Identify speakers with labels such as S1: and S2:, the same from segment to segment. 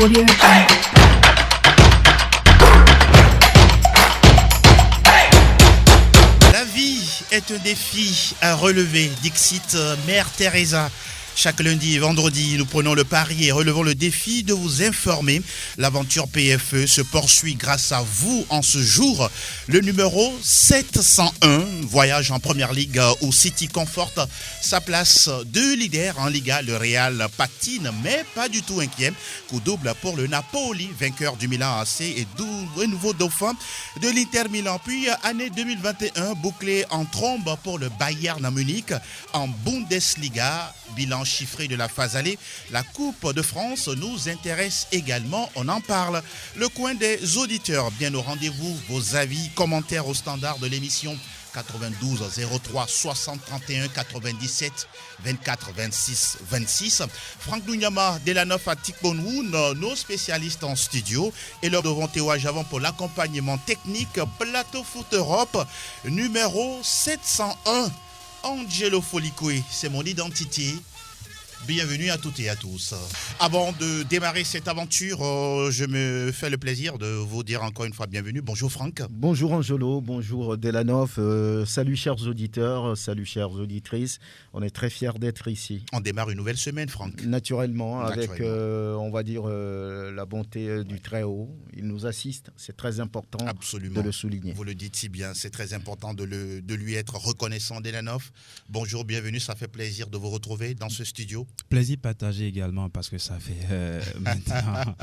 S1: Audio Jungle.
S2: La vie est un défi à relever, dixit Mère Teresa. Chaque lundi et vendredi, nous prenons le pari et relevons le défi de vous informer. L'aventure PFE se poursuit grâce à vous en ce jour. Le numéro 701, voyage en première ligue où City conforte sa place de leader en Liga. Le Real patine, mais pas du tout inquiet. Coup double pour le Napoli, vainqueur du Milan AC et nouveau dauphin de l'Inter Milan. Puis année 2021, bouclée en trombe pour le Bayern Munich en Bundesliga. Bilan chiffré de la phase allée. La Coupe de France nous intéresse également, on en parle. Le coin des auditeurs, bien au rendez-vous, vos avis, commentaires au standard de l'émission 92 03 60 31 97 24 26 26. Franck Nounyama, Delanoff à Tikbonoun, nos spécialistes en studio, et leur devant Théoua Javon pour l'accompagnement technique. Plateau Foot Europe, numéro 701. Angelo Folicoué, c'est mon identité. Bienvenue à toutes et à tous. Avant de démarrer cette aventure, je me fais le plaisir de vous dire encore une fois bienvenue. Bonjour Franck.
S3: Bonjour Angelo, bonjour Delanoff. Salut chers auditeurs, salut chères auditrices. On est très fiers d'être ici.
S2: On démarre une nouvelle semaine, Franck.
S3: Naturellement. Avec, on va dire, la bonté du Très-Haut. Il nous assiste, c'est très important.
S2: Absolument.
S3: De le souligner.
S2: Vous le dites si bien, c'est très important de lui être reconnaissant, Delanoff. Bonjour, bienvenue, ça fait plaisir de vous retrouver dans ce studio.
S4: Plaisir partagé également parce que ça fait maintenant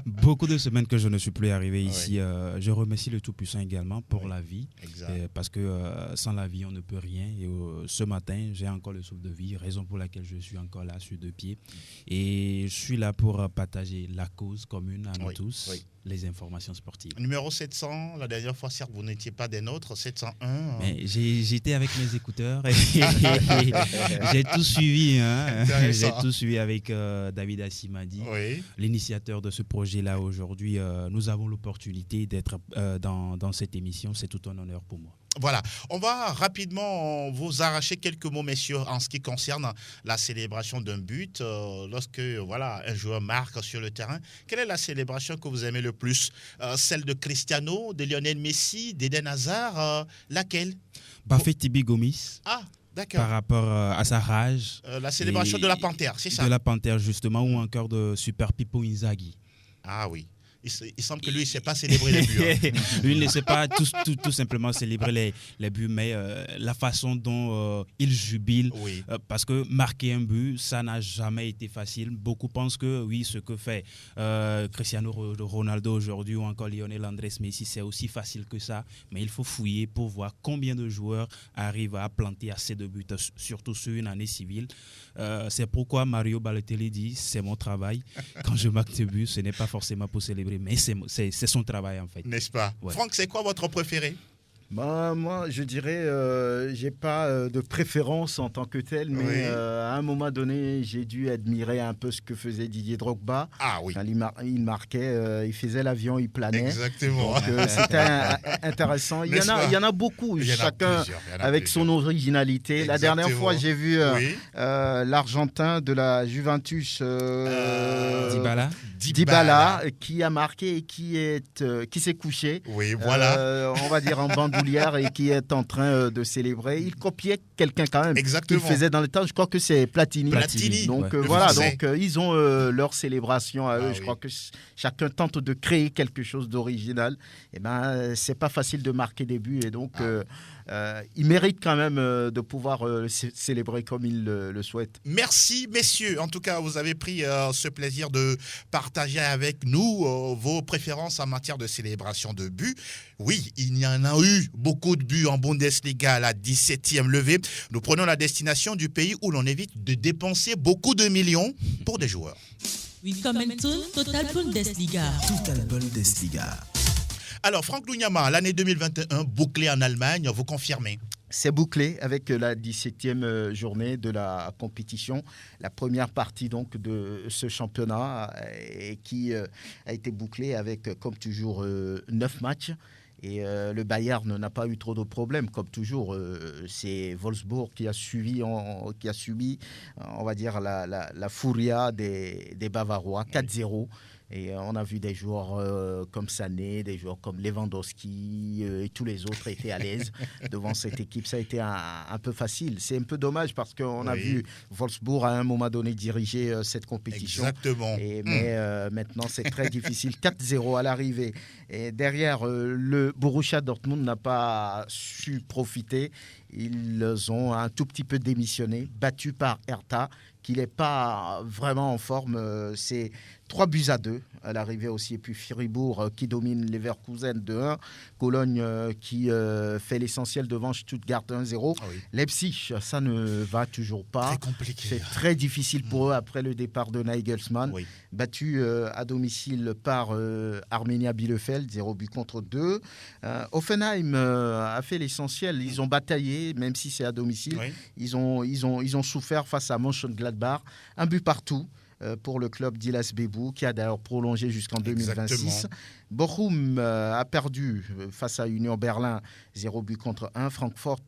S4: beaucoup de semaines que je ne suis plus arrivé ici. Je remercie le Tout-Puissant également pour la vie. Parce que sans la vie, on ne peut rien. Et ce matin, j'ai encore le souffle de vie, raison pour laquelle je suis encore là sur deux pieds. Et je suis là pour partager la cause commune à nous tous. Les informations sportives.
S2: Numéro 700, la dernière fois, certes, vous n'étiez pas des nôtres, 701.
S4: Mais j'étais avec mes écouteurs et j'ai tout suivi. J'ai tout suivi avec David Assimadi, l'initiateur de ce projet-là aujourd'hui. Nous avons l'opportunité d'être dans cette émission. C'est tout un honneur pour moi.
S2: Voilà, on va rapidement vous arracher quelques mots, messieurs, en ce qui concerne la célébration d'un but. Lorsque un joueur marque sur le terrain, quelle est la célébration que vous aimez le plus? Celle de Cristiano, de Lionel Messi, d'Eden Hazard, laquelle?
S4: Bafé Tibi Gomis.
S2: Ah, d'accord.
S4: Par rapport à sa rage.
S2: La célébration de la Panthère, c'est ça?
S4: De la Panthère, justement, ou encore de Super Pipo Inzaghi.
S2: Ah oui. Il semble que lui, il ne sait pas célébrer les buts.
S4: Lui, il ne sait pas tout simplement célébrer les buts, mais la façon dont il jubile, parce que marquer un but, ça n'a jamais été facile. Beaucoup pensent que oui, ce que fait Cristiano Ronaldo aujourd'hui ou encore Lionel Andrés Messi, c'est aussi facile que ça, mais il faut fouiller pour voir combien de joueurs arrivent à planter assez de buts, surtout sur une année civile. C'est pourquoi Mario Balotelli dit, c'est mon travail. Quand je marque des buts, ce n'est pas forcément pour célébrer, mais c'est son travail en fait.
S2: N'est-ce pas? Franck, c'est quoi votre préféré?
S3: Moi, je dirais, j'ai pas de préférence en tant que tel, mais à un moment donné, j'ai dû admirer un peu ce que faisait Didier Drogba.
S2: Ah oui.
S3: Quand il marquait, il faisait l'avion, il planait.
S2: Exactement.
S3: Donc, c'était intéressant. Il y en a beaucoup, chacun avec son originalité.
S2: Exactement.
S3: La dernière fois, j'ai vu l'Argentin de la Juventus, Dybala, qui a marqué et qui s'est couché.
S2: Oui, voilà.
S3: On va dire en bandoulière et qui est en train de célébrer. Il copiait quelqu'un quand même.
S2: Exactement.
S3: Qu'il faisait dans le temps. Je crois que c'est Platini. Donc voilà, donc ils ont leur célébration à eux. Je crois que chacun tente de créer quelque chose d'original. Et c'est pas facile de marquer des buts et donc il mérite quand même de pouvoir célébrer comme il le souhaite.
S2: Merci messieurs. En tout cas, vous avez pris ce plaisir de partager avec nous vos préférences en matière de célébration de buts. Oui, il y en a eu beaucoup de buts en Bundesliga à la 17e levée. Nous prenons la destination du pays où l'on évite de dépenser beaucoup de millions pour des joueurs.
S5: Willkommen zu Total Bundesliga.
S6: Total Bundesliga.
S2: Alors, Franck Nounyama, l'année 2021 bouclée en Allemagne, vous confirmez?
S3: C'est bouclé avec la 17e journée de la compétition, la première partie donc de ce championnat qui a été bouclée avec, comme toujours, 9 matchs. Et le Bayern n'a pas eu trop de problèmes, comme toujours. C'est Wolfsburg qui a subi, on va dire, la furia des Bavarois, 4-0. Et on a vu des joueurs comme Sané, des joueurs comme Lewandowski et tous les autres étaient à l'aise devant cette équipe. Ça a été un peu facile. C'est un peu dommage parce qu'on a vu Wolfsburg à un moment donné diriger cette compétition.
S2: Exactement.
S3: Mais maintenant, c'est très difficile. 4-0 à l'arrivée. Et derrière, le Borussia Dortmund n'a pas su profiter. Ils ont un tout petit peu démissionné, battu par Hertha, qui n'est pas vraiment en forme. C'est 3-2 à l'arrivée aussi. Et puis Fribourg qui domine Leverkusen 2-1. Cologne qui fait l'essentiel devant Stuttgart 1-0. Ah oui. Leipzig, ça ne va toujours pas.
S2: Très compliqué.
S3: C'est très difficile pour eux après le départ de Nagelsmann. Oui. Battu à domicile par Arminia Bielefeld, 0-2. Offenheim a fait l'essentiel. Ils ont bataillé, même si c'est à domicile. Oui. Ils ont souffert face à Mönchengladbach. 1 partout. Pour le club d'Ilas Bebou, qui a d'ailleurs prolongé jusqu'en 2026. Bochum a perdu face à Union Berlin, 0-1. Francfort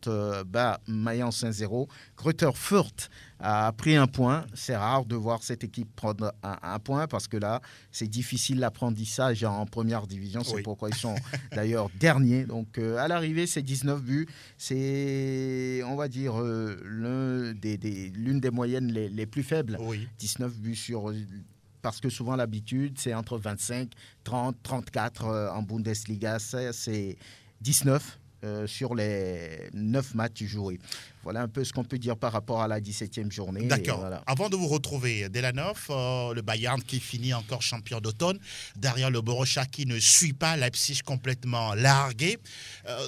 S3: bat Mayence 1-0. Greuther Fürth a pris 1 point. C'est rare de voir cette équipe prendre un point parce que là, c'est difficile l'apprentissage en première division. C'est pourquoi ils sont d'ailleurs derniers. Donc à l'arrivée, c'est 19 buts. C'est, on va dire, l'une des moyennes les plus faibles. 19 buts parce que souvent l'habitude c'est entre 25, 30, 34 en Bundesliga, c'est 19 sur les 9 matchs joués. Voilà un peu ce qu'on peut dire par rapport à la 17e journée.
S2: D'accord.
S3: Voilà.
S2: Avant de vous retrouver, Delanov, le Bayern qui finit encore champion d'automne, derrière le Borussia qui ne suit pas, Leipzig complètement largué.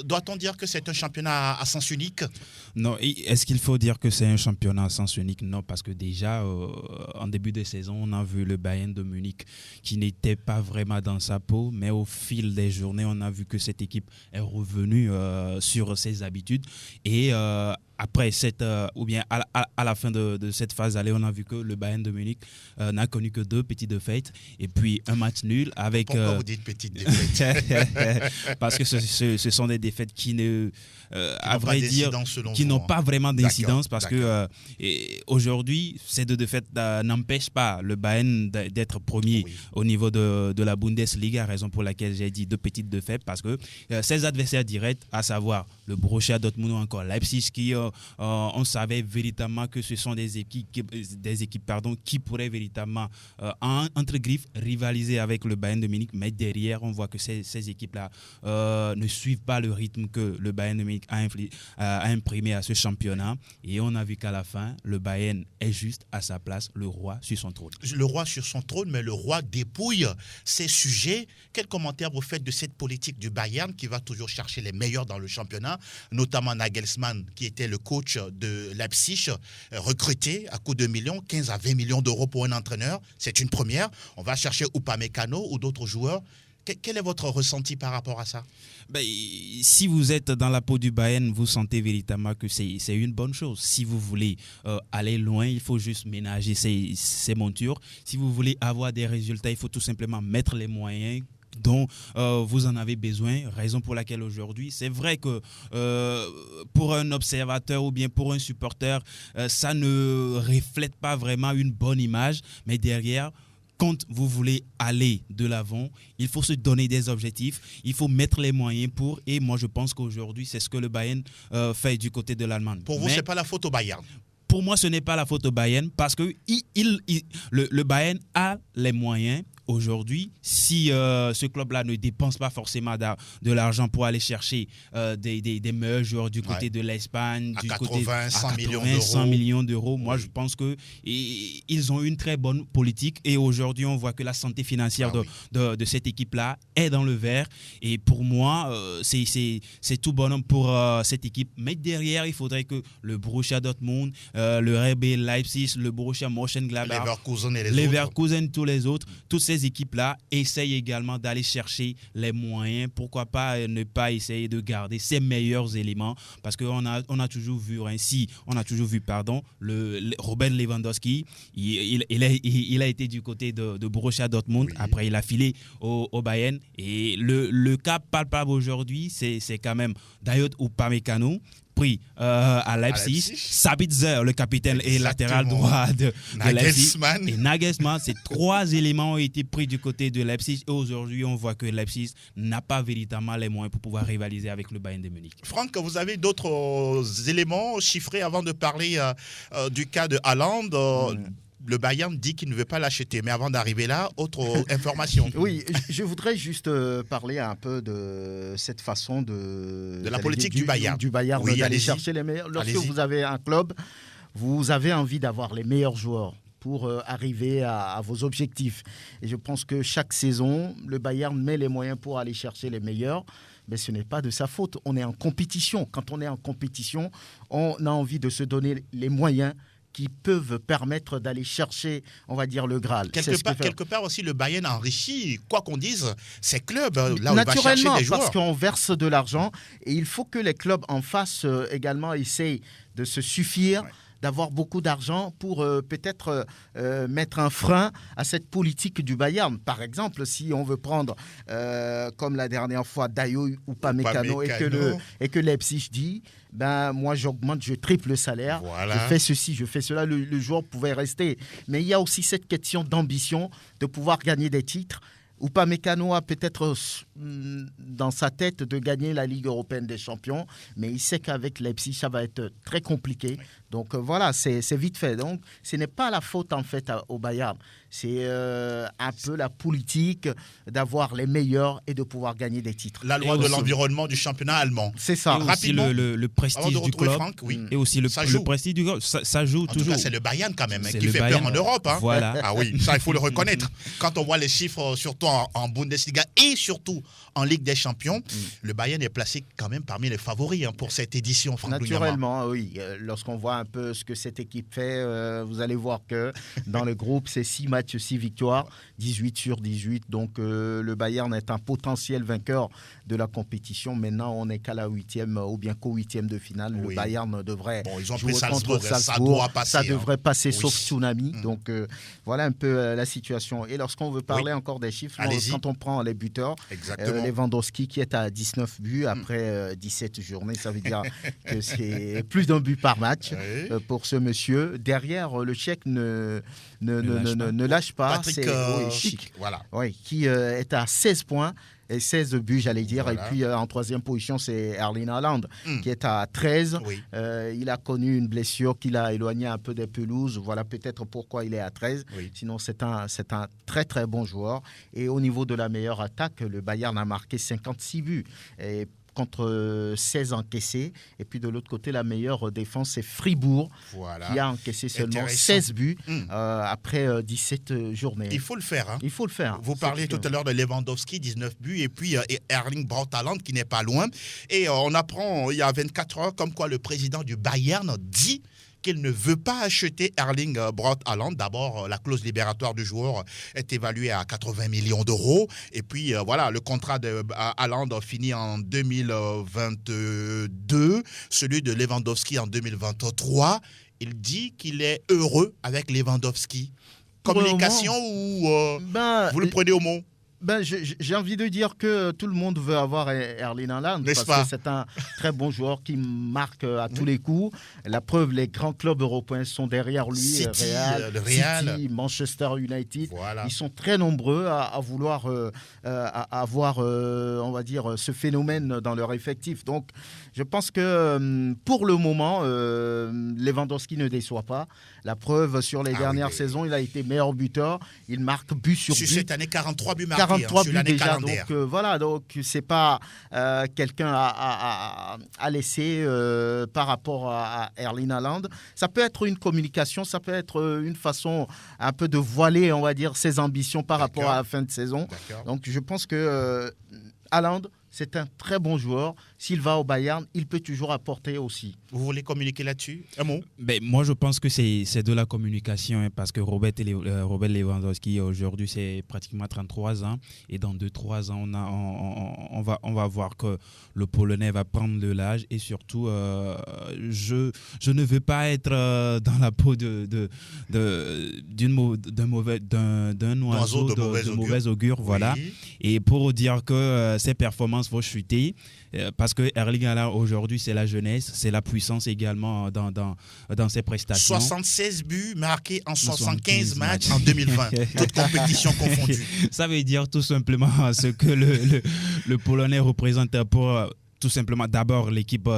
S2: Doit-on dire que c'est un championnat à sens unique ?
S4: Non. Est-ce qu'il faut dire que c'est un championnat à sens unique ? Non, parce que déjà, en début de saison, on a vu le Bayern de Munich qui n'était pas vraiment dans sa peau, mais au fil des journées, on a vu que cette équipe est revenue sur ses habitudes et après à la fin de cette phase allée, on a vu que le Bayern de Munich n'a connu que 2 petites défaites et puis un match nul avec.
S2: Pourquoi vous dites petites défaites ?
S4: Parce que ce sont des défaites qui ne, à vrai dire, qui n'ont pas vraiment d'incidence parce que aujourd'hui, ces 2 défaites n'empêchent pas le Bayern d'être premier au niveau de la Bundesliga, raison pour laquelle j'ai dit 2 petites défaites parce que ses adversaires directs, à savoir le Borussia Dortmund ou encore Leipzig, qui on savait véritablement que ce sont des équipes qui pourraient véritablement entre griffes rivaliser avec le Bayern de Munich, mais derrière on voit que ces équipes-là ne suivent pas le rythme que le Bayern de Munich a imprimé à ce championnat et on a vu qu'à la fin le Bayern est juste à sa place, le roi sur son trône.
S2: Le roi sur son trône, mais le roi dépouille ses sujets. Quel commentaire vous faites de cette politique du Bayern qui va toujours chercher les meilleurs dans le championnat, notamment Nagelsmann qui était le coach de Leipzig, recruté à coût de millions, 15 à 20 millions d'euros pour un entraîneur. C'est une première. On va chercher Upamecano ou d'autres joueurs. Quel est votre ressenti par rapport à ça ?
S4: Si vous êtes dans la peau du Bayern, vous sentez véritablement que c'est une bonne chose. Si vous voulez aller loin, il faut juste ménager ses montures. Si vous voulez avoir des résultats, il faut tout simplement mettre les moyens dont vous en avez besoin, raison pour laquelle aujourd'hui, c'est vrai que pour un observateur ou bien pour un supporter, ça ne reflète pas vraiment une bonne image, mais derrière, quand vous voulez aller de l'avant, il faut se donner des objectifs, il faut mettre les moyens pour, et moi je pense qu'aujourd'hui, c'est ce que le Bayern fait du côté de l'Allemagne.
S2: Pour vous, ce n'est pas la faute au Bayern ?
S4: Pour moi, ce n'est pas la faute au Bayern parce que le Bayern a les moyens. Aujourd'hui, si ce club-là ne dépense pas forcément de l'argent pour aller chercher des meilleurs joueurs du côté de l'Espagne,
S2: du côté
S4: 100 millions d'euros, moi je pense qu'ils ont une très bonne politique et aujourd'hui on voit que la santé financière de cette équipe-là est dans le vert et pour moi c'est tout bonhomme pour cette équipe. Mais derrière, il faudrait que le Borussia Dortmund, le RB Leipzig, le Borussia Mönchengladbach, Leverkusen, tous les autres, toutes ces équipes-là essayent également d'aller chercher les moyens. Pourquoi pas ne pas essayer de garder ses meilleurs éléments parce qu'on a toujours vu Robert Lewandowski, il a été du côté de Borussia Dortmund. Après il a filé au Bayern et le cas palpable aujourd'hui c'est quand même Dayot Upamecano. pris à Leipzig. Sabitzer, le capitaine et latéral droit de Leipzig. Et Nagelsmann, ces 3 éléments ont été pris du côté de Leipzig. Et aujourd'hui, on voit que Leipzig n'a pas véritablement les moyens pour pouvoir rivaliser avec le Bayern de Munich.
S2: Franck, vous avez d'autres éléments chiffrés avant de parler du cas de Haaland Le Bayern dit qu'il ne veut pas l'acheter. Mais avant d'arriver là, autre information.
S3: Oui, je voudrais juste parler un peu de cette façon de
S2: la politique du Bayern.
S3: Du Bayern,
S2: oui,
S3: d'aller chercher les meilleurs. Lorsque vous avez un club, vous avez envie d'avoir les meilleurs joueurs pour arriver à vos objectifs. Et je pense que chaque saison, le Bayern met les moyens pour aller chercher les meilleurs. Mais ce n'est pas de sa faute. On est en compétition. Quand on est en compétition, on a envie de se donner les moyens qui peuvent permettre d'aller chercher, on va dire, le Graal.
S2: Quelque part aussi, le Bayern enrichit, quoi qu'on dise, ses clubs, là où il va chercher des joueurs.
S3: Parce qu'on verse de l'argent et il faut que les clubs en face également essayent de se suffire, d'avoir beaucoup d'argent pour peut-être mettre un frein à cette politique du Bayern. Par exemple, si on veut prendre, comme la dernière fois, Dayo ou Upamecano et que Leipzig dit, ben, moi j'augmente, je triple le salaire, je fais ceci, je fais cela, le joueur pouvait rester. Mais il y a aussi cette question d'ambition, de pouvoir gagner des titres. Upamecano a peut-être dans sa tête de gagner la Ligue européenne des champions, mais il sait qu'avec Leipzig, ça va être très compliqué. Donc voilà, c'est vite fait. Donc ce n'est pas la faute en fait au Bayern. C'est un peu la politique d'avoir les meilleurs et de pouvoir gagner des titres.
S2: La loi de l'environnement du championnat allemand.
S3: C'est ça.
S4: Et aussi le prestige du club.
S2: Franck,
S4: et aussi le prestige du club. Ça joue toujours.
S2: En tout cas, c'est le Bayern quand même qui fait peur en Europe. Hein.
S4: Voilà.
S2: Ah oui, ça il faut le reconnaître. Quand on voit les chiffres, surtout en Bundesliga et surtout en Ligue des Champions, le Bayern est placé quand même parmi les favoris pour cette édition. Franck
S3: Naturellement, oui. Lorsqu'on voit un peu ce que cette équipe fait, vous allez voir que dans le groupe, c'est 6 matchs, 6 victoires, 18 sur 18. Donc le Bayern est un potentiel vainqueur de la compétition. Maintenant, on n'est qu'à la 8e ou bien qu'au 8e de finale. Le Bayern devrait jouer contre Salzbourg. Ça devrait passer sauf tsunami. Donc voilà un peu la situation. Et lorsqu'on veut parler encore des chiffres, quand on prend les buteurs, Lewandowski qui est à 19 buts après 17 journées, ça veut dire que c'est plus d'un but par match pour ce monsieur. Derrière, le Tchèque ne lâche pas.
S2: Patrick Schick, voilà.
S3: Qui est à 16 points. Et 16 buts, j'allais dire. Voilà. Et puis, en troisième position, c'est Erling Haaland, qui est à 13. Il a connu une blessure qui l'a éloigné un peu des pelouses. Voilà peut-être pourquoi il est à 13. Sinon, c'est un très, très bon joueur. Et au niveau de la meilleure attaque, le Bayern a marqué 56 buts. Et contre 16 encaissés. Et puis de l'autre côté, la meilleure défense, c'est Fribourg, qui a encaissé seulement 16 buts après 17 journées.
S2: Il faut le faire. Hein.
S3: Il faut le faire.
S2: Vous parliez tout à l'heure de Lewandowski, 19 buts, et puis Erling Braut Haaland qui n'est pas loin. Et on apprend il y a 24 heures comme quoi le président du Bayern dit qu'il ne veut pas acheter Erling Braut Haaland. D'abord, la clause libératoire du joueur est évaluée à 80 millions d'euros. Et puis, voilà, le contrat de Haaland finit en 2022, celui de Lewandowski en 2023. Il dit qu'il est heureux avec Lewandowski. Communication ou vous le prenez au mot?
S3: J'ai envie de dire que tout le monde veut avoir Erling Haaland parce que c'est un très bon joueur qui marque à tous les coups. La preuve, les grands clubs européens sont derrière lui.
S2: City,
S3: City, Manchester United. Voilà. Ils sont très nombreux à vouloir avoir, on va dire, ce phénomène dans leur effectif. Donc, je pense que pour le moment, Lewandowski ne déçoit pas. La preuve, sur les dernières saisons, il a été meilleur buteur. Il marque but sur but.
S2: Cette année, 43 buts marqués.
S3: 43 buts déjà, donc voilà, donc c'est pas quelqu'un à laisser par rapport à Erling Haaland. Ça peut être une communication, ça peut être une façon un peu de voiler, on va dire, ses ambitions par rapport à la fin de saison. Donc je pense que Haaland, c'est un très bon joueur. S'il va au Bayern, il peut toujours apporter aussi.
S2: Vous voulez communiquer là-dessus? Un mot?
S4: Moi, je pense que c'est de la communication parce que Robert Lewandowski, aujourd'hui, c'est pratiquement 33 ans. Et dans 2-3 ans, on va voir que le Polonais va prendre de l'âge. Et surtout, je ne veux pas être dans la peau d'un oiseau de mauvais augure. Voilà. Et pour dire que ses performances performances vont chuter parce que Erling Haaland aujourd'hui c'est la jeunesse, c'est la puissance également dans ses prestations.
S2: 76 buts marqués en 75 matchs en 2020, toutes compétitions confondues.
S4: Ça veut dire tout simplement ce que le Polonais représente pour tout simplement d'abord l'équipe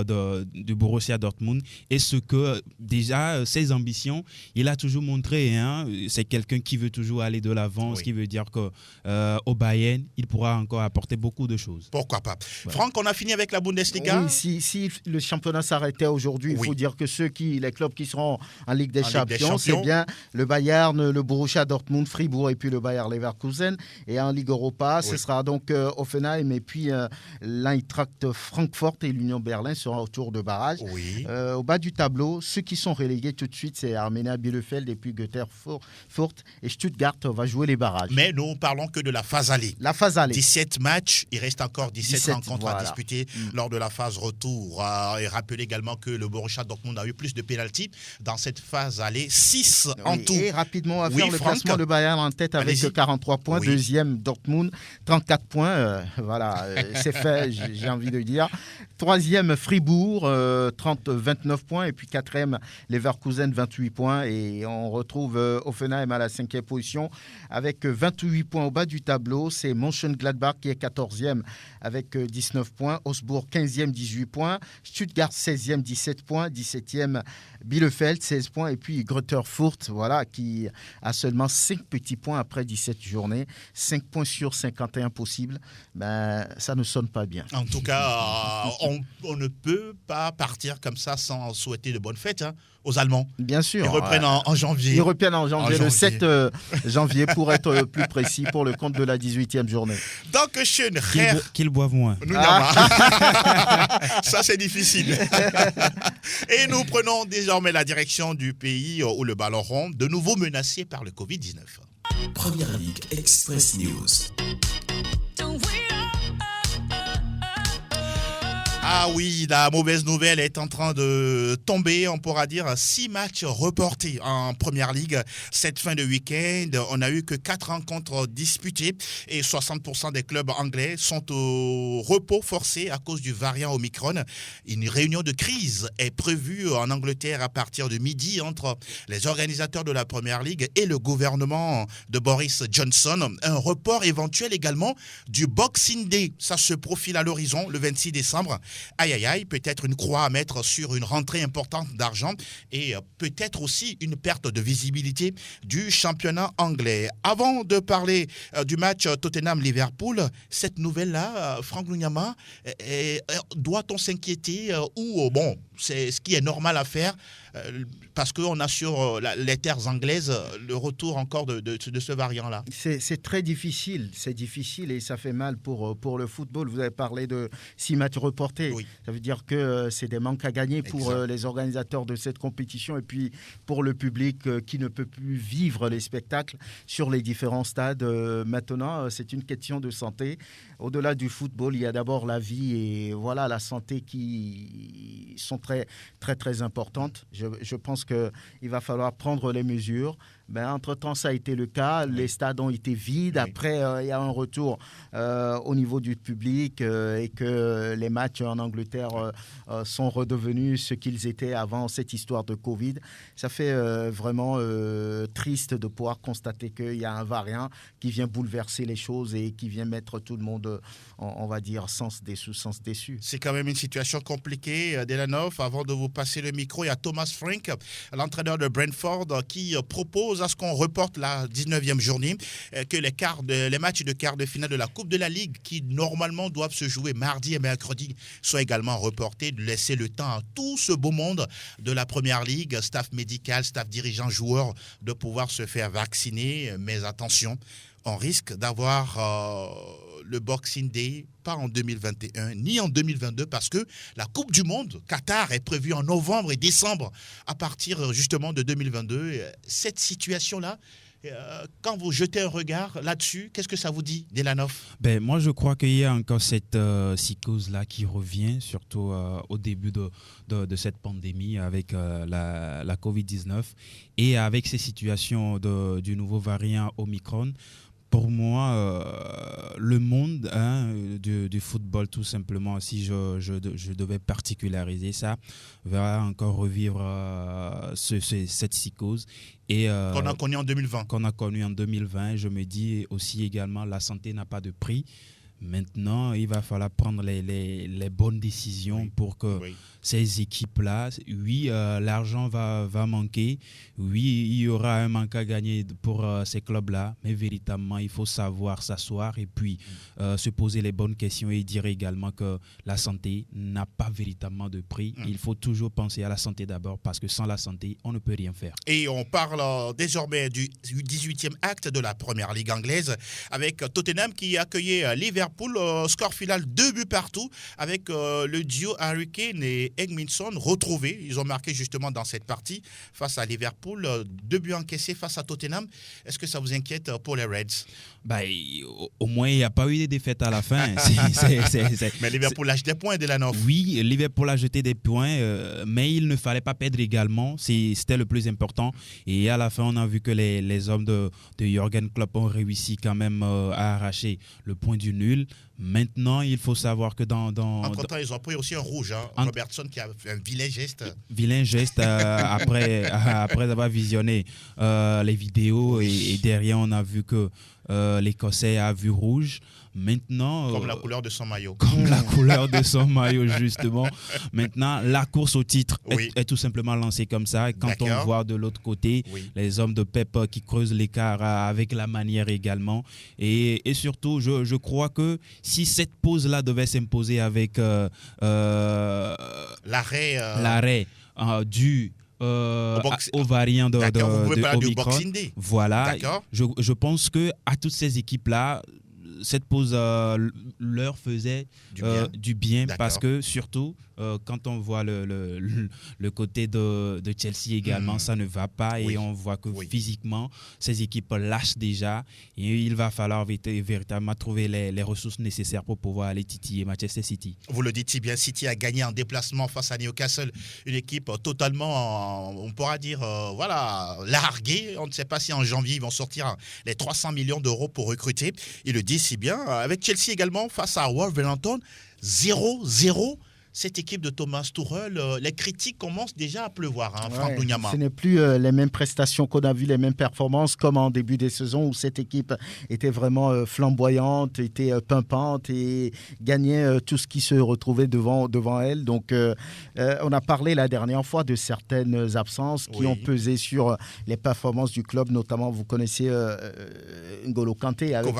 S4: du Borussia Dortmund et ce que déjà ses ambitions, il a toujours montré, hein, c'est quelqu'un qui veut toujours aller de l'avant, ce qui veut dire qu'au Bayern, il pourra encore apporter beaucoup de choses.
S2: Pourquoi pas. Voilà. Franck, on a fini avec la Bundesliga.
S3: Oui, si le championnat s'arrêtait aujourd'hui, il faut dire que les clubs qui seront en Ligue des Champions, c'est bien le Bayern, le Borussia Dortmund, Fribourg et puis le Bayer Leverkusen. Et en Ligue Europa, ce sera donc Hoffenheim et puis l'Eintracht Francfort et l'Union Berlin seront au tour de barrage.
S2: Oui.
S3: Au bas du tableau, ceux qui sont relégués tout de suite, c'est Arminia Bielefeld et puis Greuther Fürth et Stuttgart va jouer les barrages.
S2: Mais nous ne parlons que de la phase aller.
S3: La phase aller.
S2: 17 matchs, il reste encore 17 rencontres à disputer lors de la phase retour. Et rappelez également que le Borussia Dortmund a eu plus de pénaltys dans cette phase aller, 6 en tout.
S3: Et rapidement, à faire le classement de Bayern en tête avec 43 points, deuxième Dortmund, 34 points. Voilà, c'est fait, j'ai envie de dire. Troisième Fribourg, 29 points. Et puis quatrième Leverkusen, 28 points. Et on retrouve Hoffenheim à la cinquième position avec 28 points au bas du tableau. C'est Mönchengladbach qui est 14e avec 19 points. Augsbourg, 15e, 18 points. Stuttgart, 16e, 17 points. 17e Bielefeld, 16 points. Et puis Greuther Fürth, voilà, qui a seulement 5 petits points après 17 journées. 5 points sur 51 possibles. Ben, ça ne sonne pas bien.
S2: En tout cas, on ne peut pas partir comme ça sans souhaiter de bonnes fêtes aux Allemands.
S3: Bien sûr.
S2: Ils reprennent en janvier.
S3: Ils reprennent en janvier, le 7 janvier pour être plus précis pour le compte de la 18e journée.
S2: Donc,
S4: qu'ils boivent moins.
S2: Ça, c'est difficile. Et nous prenons désormais la direction du pays où le ballon rond, de nouveau menacé par le Covid-19.
S1: Première Ligue Express News.
S2: Ah oui, la mauvaise nouvelle est en train de tomber, on pourra dire 6 matchs reportés en Première Ligue. Cette fin de week-end, on n'a eu que 4 rencontres disputées et 60% des clubs anglais sont au repos forcé à cause du variant Omicron. Une réunion de crise est prévue en Angleterre à partir de midi entre les organisateurs de la Première Ligue et le gouvernement de Boris Johnson. Un report éventuel également du Boxing Day. Ça se profile à l'horizon le 26 décembre. Aïe aïe aïe, peut-être une croix à mettre sur une rentrée importante d'argent et peut-être aussi une perte de visibilité du championnat anglais. Avant de parler du match Tottenham-Liverpool, cette nouvelle-là, Franck Lungama, doit-on s'inquiéter ou bon, c'est ce qui est normal à faire parce qu'on a sur les terres anglaises le retour encore de ce variant-là.
S3: C'est très difficile, et ça fait mal pour le football. Vous avez parlé de 6 matchs reportés. Oui. Ça veut dire que c'est des manques à gagner pour les organisateurs de cette compétition et puis pour le public qui ne peut plus vivre les spectacles sur les différents stades. Maintenant, c'est une question de santé. Au-delà du football, il y a d'abord la vie et voilà la santé qui sont très, très, très importantes. Je pense qu'il va falloir prendre les mesures. Entre-temps, ça a été le cas. Les stades ont été vides. Après, il y a un retour au niveau du public et que les matchs en Angleterre sont redevenus ce qu'ils étaient avant cette histoire de Covid. Ça fait vraiment triste de pouvoir constater qu'il y a un variant qui vient bouleverser les choses et qui vient mettre tout le monde, on va dire, sens déçu.
S2: C'est quand même une situation compliquée, Delanov. Avant de vous passer le micro, il y a Thomas Frank, l'entraîneur de Brentford, qui propose à ce qu'on reporte la 19e journée, que les matchs de quart de finale de la Coupe de la Ligue, qui normalement doivent se jouer mardi et mercredi, soient également reportés, de laisser le temps à tout ce beau monde de la Première Ligue, staff médical, staff dirigeant, joueurs, de pouvoir se faire vacciner. Mais attention, on risque d'avoir le Boxing Day, pas en 2021 ni en 2022, parce que la Coupe du Monde, Qatar, est prévue en novembre et décembre à partir justement de 2022. Cette situation-là, quand vous jetez un regard là-dessus, qu'est-ce que ça vous dit, Delanov ?
S4: Moi, je crois qu'il y a encore cette psychose-là qui revient, surtout au début de cette pandémie avec la Covid-19 et avec ces situations du nouveau variant Omicron. Pour moi, le monde du football, tout simplement, si je devais particulariser ça, va encore revivre cette psychose.
S2: Qu'on a connu en 2020.
S4: Qu'on a connu en 2020. Je me dis aussi également, la santé n'a pas de prix. Maintenant, il va falloir prendre les bonnes décisions pour que ces équipes-là, l'argent va manquer, il y aura un manque à gagner pour ces clubs-là, mais véritablement, il faut savoir s'asseoir et puis se poser les bonnes questions et dire également que la santé n'a pas véritablement de prix. Il faut toujours penser à la santé d'abord parce que sans la santé, on ne peut rien faire.
S2: Et on parle désormais du 18e acte de la première ligue anglaise avec Tottenham qui accueillait Liverpool. Score final 2 buts partout avec le duo Harry Kane et Heung-min Son retrouvés. Ils ont marqué justement dans cette partie face à Liverpool. 2 buts encaissés face à Tottenham. Est-ce que ça vous inquiète pour les Reds?
S4: Au moins, il n'y a pas eu de défaite à la fin.
S2: Mais Liverpool lâche des points, Delanov.
S4: Oui, Liverpool a jeté des points, mais il ne fallait pas perdre également. C'était le plus important. Et à la fin, on a vu que les hommes de Jürgen Klopp ont réussi quand même à arracher le point du nul. Maintenant, il faut savoir que
S2: Entre-temps, ils ont pris aussi un rouge. Robertson qui a fait un vilain geste.
S4: Vilain geste après avoir visionné les vidéos. Et derrière, on a vu que l'Écossais a vu rouge. Maintenant,
S2: comme la couleur de son maillot.
S4: Comme la couleur de son maillot, justement. Maintenant, la course au titre est tout simplement lancée comme ça. Et quand on voit de l'autre côté, les hommes de Pep qui creusent l'écart avec la manière également. Et surtout, je crois que si cette pause-là devait s'imposer avec l'arrêt dû au variant de Omicron, voilà, je pense que à toutes ces équipes-là, cette pause leur faisait du bien parce que surtout quand on voit le côté de Chelsea également, ça ne va pas et on voit que physiquement ces équipes lâchent déjà et il va falloir véritablement trouver les ressources nécessaires pour pouvoir aller titiller Manchester City.
S2: Vous le dites si bien, City a gagné en déplacement face à Newcastle, une équipe totalement, on pourra dire, larguée. On ne sait pas si en janvier ils vont sortir les 300 millions d'euros pour recruter. Il le dit si bien. Avec Chelsea également face à Wolverhampton, 0-0. Cette équipe de Thomas Tuchel, les critiques commencent déjà à pleuvoir, Franck Dougnama.
S3: Ce n'est plus les mêmes prestations qu'on a vues, les mêmes performances comme en début des saisons où cette équipe était vraiment flamboyante, était pimpante et gagnait tout ce qui se retrouvait devant elle. Donc, on a parlé la dernière fois de certaines absences qui ont pesé sur les performances du club, notamment, vous connaissez N'Golo Kanté avec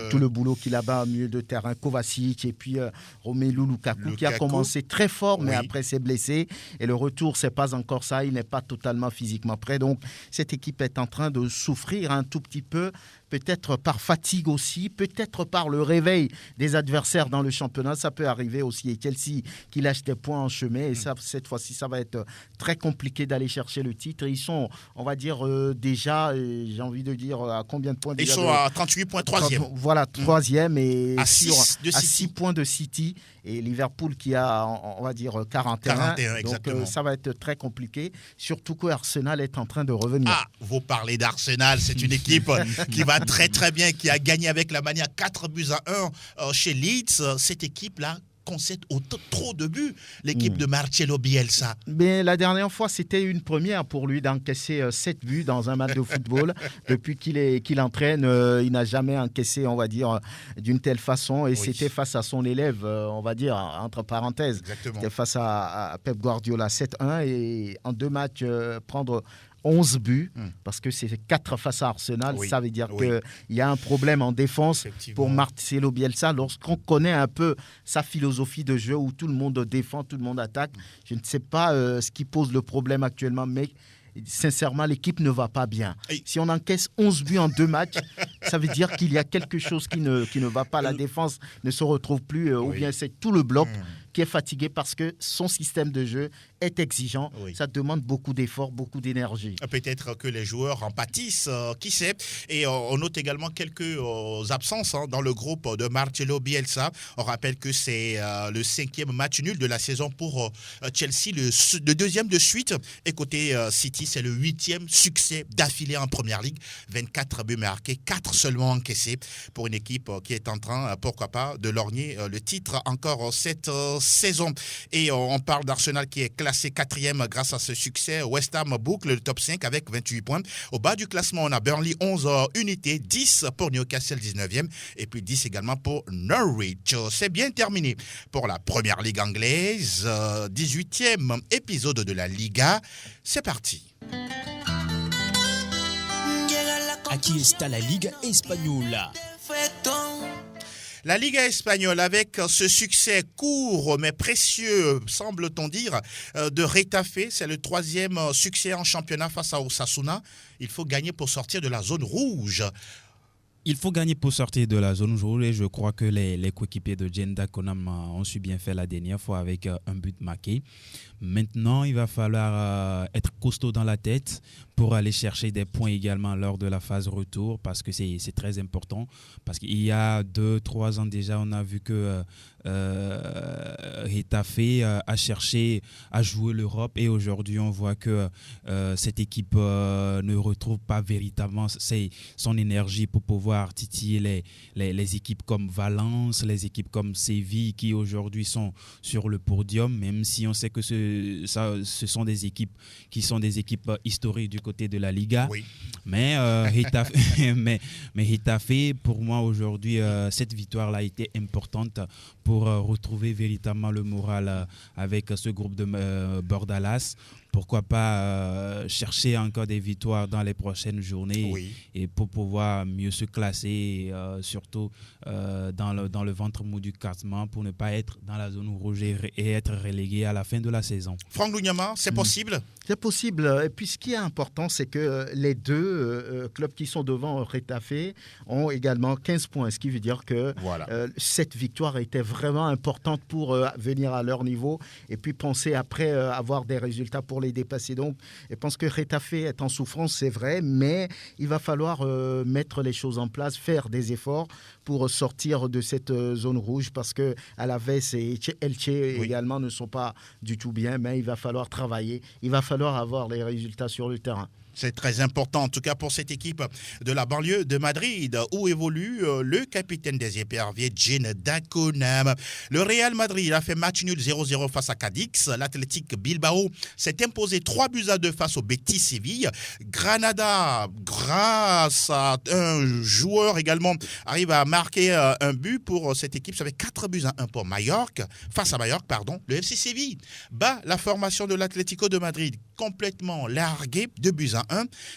S3: tout le boulot qu'il a bas au milieu de terrain, Kovacic et puis Romelu Lukaku qui a commencé très fort, mais après s'est blessé. Et le retour, c'est pas encore ça. Il n'est pas totalement physiquement prêt. Donc, cette équipe est en train de souffrir un tout petit peu, peut-être par fatigue aussi, peut-être par le réveil des adversaires dans le championnat. Ça peut arriver aussi. Et Chelsea qui lâche des points en chemin. Et ça, cette fois-ci, ça va être très compliqué d'aller chercher le titre. Ils sont, on va dire, déjà, j'ai envie de dire, à combien de points?
S2: Ils sont à 38 points, 3e.
S3: Voilà, 3e et
S2: à 6
S3: points de City. Et Liverpool qui a, on va dire, 41.
S2: Exactement.
S3: Donc, ça va être très compliqué. Surtout qu'Arsenal est en train de revenir.
S2: Vous parlez d'Arsenal. C'est une équipe qui va très, très bien, qui a gagné avec la manière 4-1 chez Leeds. Cette équipe-là concède trop de buts, l'équipe de Marcelo Bielsa.
S3: Mais la dernière fois, c'était une première pour lui d'encaisser 7 buts dans un match de football. Depuis qu'il entraîne, il n'a jamais encaissé, on va dire, d'une telle façon. Et c'était face à son élève, on va dire, entre parenthèses.
S2: Exactement.
S3: C'était face à Pep Guardiola, 7-1. Et en 2 matchs, prendre 11 buts, parce que c'est 4 face à Arsenal, ça veut dire qu'il y a un problème en défense pour Marcelo Bielsa. Lorsqu'on connaît un peu sa philosophie de jeu où tout le monde défend, tout le monde attaque, je ne sais pas ce qui pose le problème actuellement, mais sincèrement, l'équipe ne va pas bien. Si on encaisse 11 buts en 2 matchs, ça veut dire qu'il y a quelque chose qui ne va pas. La défense ne se retrouve plus, ou bien c'est tout le bloc qui est fatigué parce que son système de jeu est exigeant.
S2: Oui.
S3: Ça demande beaucoup d'efforts, beaucoup d'énergie.
S2: Peut-être que les joueurs en pâtissent, qui sait. Et on note également quelques absences dans le groupe de Marcelo Bielsa. On rappelle que c'est le 5e match nul de la saison pour Chelsea, le 2e de suite. Et côté City, c'est le 8e succès d'affilée en Première Ligue. 24 buts marqués, 4 seulement encaissés pour une équipe qui est en train, pourquoi pas, de lorgner le titre encore cette saison. Et on parle d'Arsenal qui est classé 4e grâce à ce succès. West Ham boucle le top 5 avec 28 points. Au bas du classement, on a Burnley 11 unités, 10 pour Newcastle 19e et puis 10 également pour Norwich. C'est bien terminé pour la Première Ligue anglaise, 18e épisode de la Liga. C'est parti.
S1: Aquí está la Liga Española.
S2: La Liga espagnole, avec ce succès court mais précieux, semble-t-on dire, de Retafe, c'est le 3e succès en championnat face à Osasuna. Il faut gagner pour sortir de la zone rouge.
S4: Il faut gagner pour sortir de la zone rouge et je crois que les coéquipiers de Jenda Konam ont su bien faire la dernière fois avec un but marqué. Maintenant, il va falloir être costaud dans la tête pour aller chercher des points également lors de la phase retour parce que c'est très important. Parce qu'il y a 2-3 ans déjà, on a vu que Retafe a cherché à jouer l'Europe et aujourd'hui, on voit que cette équipe ne retrouve pas véritablement son énergie pour pouvoir titiller les équipes comme Valence, les équipes comme Séville qui aujourd'hui sont sur le podium, même si on sait que ce sont des équipes qui sont des équipes historiques du côté de la Liga.
S2: Oui.
S4: Mais Retafe, Retafe, pour moi aujourd'hui, cette victoire-là a été importante pour retrouver véritablement le moral avec ce groupe de Bordalas. Pourquoi pas chercher encore des victoires dans les prochaines journées et pour pouvoir mieux se classer, et, surtout dans le ventre mou du classement pour ne pas être dans la zone rouge et être relégué à la fin de la saison.
S2: Franck Lunyama, c'est possible?
S3: C'est possible. Et puis ce qui est important, c'est que les deux clubs qui sont devant Retafe ont également 15 points, ce qui veut dire que cette victoire était vraiment importante pour venir à leur niveau et puis penser après avoir des résultats pour les dépasser. Donc, je pense que Retafe est en souffrance, c'est vrai, mais il va falloir mettre les choses en place, faire des efforts pour sortir de cette zone rouge parce que Alaves et Elche également ne sont pas du tout bien, mais il va falloir travailler, il va falloir avoir les résultats sur le terrain.
S2: C'est très important, en tout cas pour cette équipe de la banlieue de Madrid, où évolue le capitaine des éperviers, Jenda Konam. Le Real Madrid a fait match nul 0-0 face à Cadix. L'Athletic Bilbao s'est imposé 3-2 face au Betis Séville. Granada, grâce à un joueur également, arrive à marquer un but pour cette équipe. Ça fait 4-1 pour Mallorca. Face à Mallorca, pardon, le FC Séville bat la formation de l'Atlético de Madrid, complètement larguée, 2-1.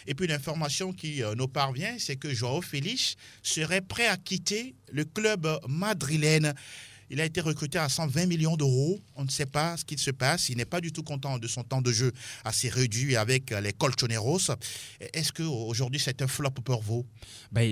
S2: Et puis l'information qui nous parvient, c'est que Joao Félix serait prêt à quitter le club madrilène. Il a été recruté à 120 millions d'euros. On ne sait pas ce qu'il se passe. Il n'est pas du tout content de son temps de jeu assez réduit avec les Colchoneros. Est-ce qu'aujourd'hui, c'est un flop pour vous?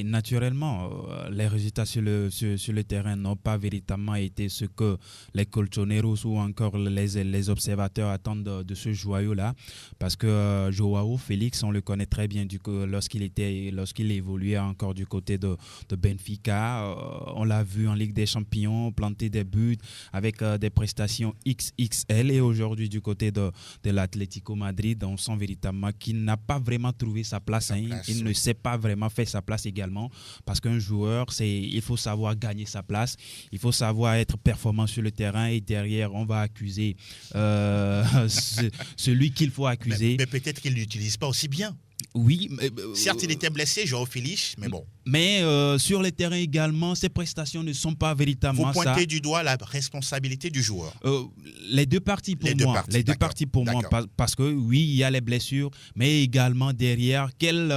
S4: Naturellement, les résultats sur le terrain n'ont pas véritablement été ce que les Colchoneros ou encore les observateurs attendent de ce joyau-là. Parce que Joao Félix, on le connaît très bien lorsqu'il évoluait encore du côté de Benfica. On l'a vu en Ligue des Champions planter des buts avec des prestations XXL et aujourd'hui du côté de l'Atlético Madrid, on sent véritablement qu'il n'a pas vraiment trouvé sa place. Il ne sait pas vraiment faire sa place également parce qu'un joueur, il faut savoir gagner sa place, il faut savoir être performant sur le terrain et derrière on va accuser celui qu'il faut accuser.
S2: Mais peut-être qu'il ne l'utilise pas aussi bien.
S4: Oui,
S2: certes, il était blessé, Joao Félix, mais bon.
S4: Mais sur le terrain également, ses prestations ne sont pas véritablement ça.
S2: Vous pointez du doigt la responsabilité du joueur.
S4: Les deux parties pour moi. Les deux parties pour moi, parce que oui, il y a les blessures, mais également derrière, quel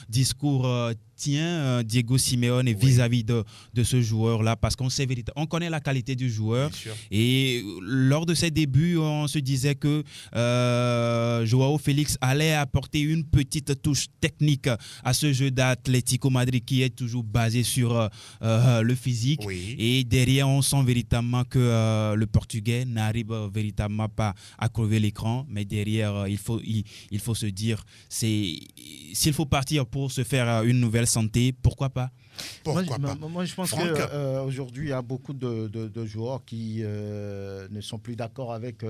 S4: discours tient Diego Simeone vis-à-vis de ce joueur-là, parce qu'on sait on connaît la qualité du joueur. Et lors de ses débuts, on se disait que Joao Félix allait apporter une petite touche technique à ce jeu d'Atlético Madrid qui est toujours basé sur le physique. Et derrière, on sent véritablement que le Portugais n'arrive véritablement pas à crever l'écran. Mais derrière, il faut se dire, s'il faut partir pour se faire une nouvelle santé, pourquoi pas?
S3: Moi, je pense qu'aujourd'hui, il y a beaucoup de joueurs qui ne sont plus d'accord avec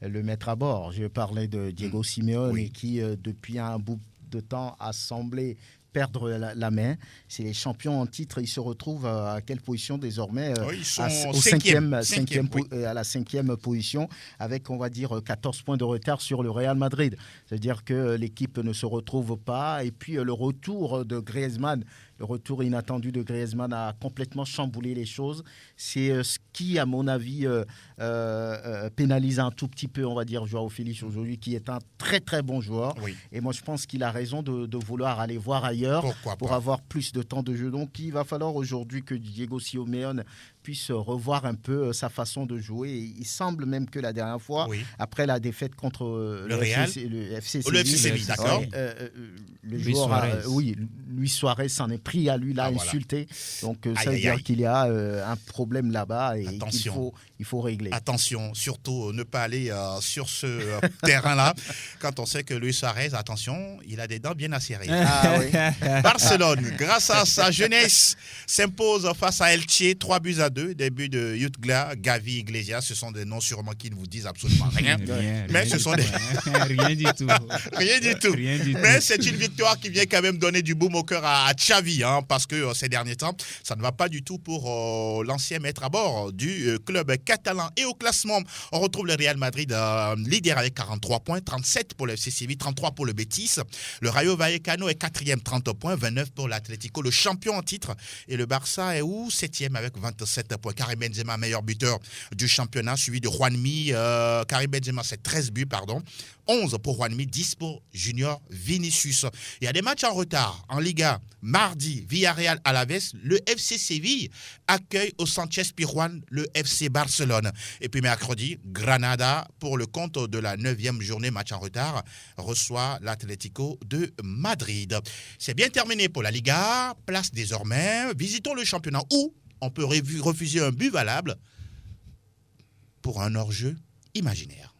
S3: le maître à bord. Je parlais de Diego Simeone qui, depuis un bout de temps, a semblé perdre la main. C'est les champions en titre. Ils se retrouvent à quelle position désormais?
S2: Ils sont
S3: à la cinquième position, avec, on va dire, 14 points de retard sur le Real Madrid. C'est-à-dire que l'équipe ne se retrouve pas. Et puis, le retour de Griezmann, le retour inattendu de Griezmann a complètement chamboulé les choses. C'est ce qui, à mon avis, pénalise un tout petit peu, on va dire, Joao Félix aujourd'hui, qui est un très très bon joueur. Et moi, je pense qu'il a raison de vouloir aller voir ailleurs pour avoir plus de temps de jeu. Donc, il va falloir aujourd'hui que Diego Simeone puisse revoir un peu sa façon de jouer. Et il semble même que la dernière fois, après la défaite contre
S2: le Real,
S3: le FC
S2: Séville, d'accord.
S3: Le joueur, Luis Suarez s'en est pris à lui, l'a insulté. Donc, ça veut dire qu'il y a un problème là-bas et qu'il faut régler.
S2: Attention, surtout ne pas aller sur ce terrain-là quand on sait que Luis Suarez, attention, il a des dents bien acérées. Barcelone, grâce à sa jeunesse, s'impose face à Elche, 3-2. Début de Jutgla, Gavi, Iglesias, ce sont des noms sûrement qui ne vous disent absolument rien. Mais ce sont des...
S4: Rien du tout.
S2: Rien du tout. Mais c'est une victoire qui vient quand même donner du baume au cœur à Xavi, parce que ces derniers temps, ça ne va pas du tout pour l'ancien maître à bord du club catalan. Et au classement, on retrouve le Real Madrid leader avec 43 points, 37 pour le FC Séville, 33 pour le Betis. Le Rayo Vallecano est 4e, 30 points, 29 pour l'Atlético, le champion en titre. Et le Barça est où? 7e avec 27 points. Karim Benzema, meilleur buteur du championnat, suivi de Juanmi. Karim Benzema, c'est 13 buts, 11 pour Juanmi, 10 pour Junior Vinicius. Il y a des matchs en retard. En Liga, mardi, Villarreal Alaves, le FC Séville accueille au Sanchez-Pizjuán le FC Barcelone. Et puis mercredi, Granada, pour le compte de la 9e journée, match en retard, reçoit l'Atlético de Madrid. C'est bien terminé pour la Liga. Place désormais. Visitons le championnat où on peut refuser un but valable pour un hors-jeu imaginaire.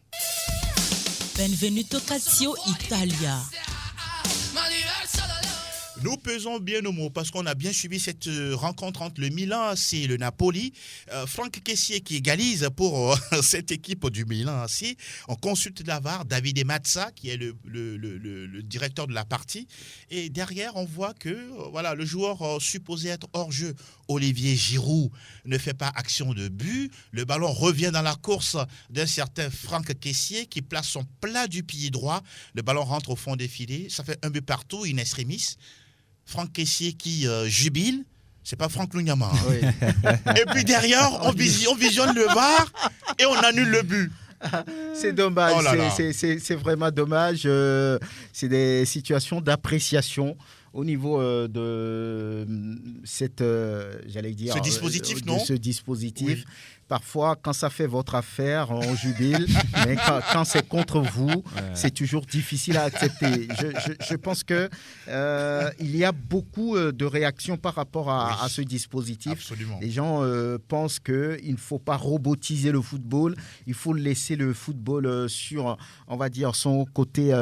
S5: Benvenuto Calcio Italia.
S2: Nous pesons bien nos mots parce qu'on a bien suivi cette rencontre entre le Milan AC et le Napoli. Franck Kessié qui égalise pour cette équipe du Milan AC. On consulte la VAR, Davide Mazza qui est le directeur de la partie. Et derrière, on voit que le joueur supposé être hors jeu, Olivier Giroud, ne fait pas action de but. Le ballon revient dans la course d'un certain Franck Kessié qui place son plat du pied droit. Le ballon rentre au fond des filets. Ça fait un but partout, in extremis. Franck Kessié qui jubile, c'est pas Franck Lunyama. Oui. Et puis derrière, on visionne le VAR et on annule le but.
S3: C'est dommage, c'est vraiment dommage. C'est des situations d'appréciation au niveau de
S2: ce dispositif,
S3: ce dispositif. Oui. Parfois, quand ça fait votre affaire, on jubile, mais quand c'est contre vous, c'est toujours difficile à accepter. Je pense que il y a beaucoup de réactions par rapport à ce dispositif.
S2: Absolument.
S3: Les gens pensent qu'il ne faut pas robotiser le football, il faut laisser le football sur, on va dire, son côté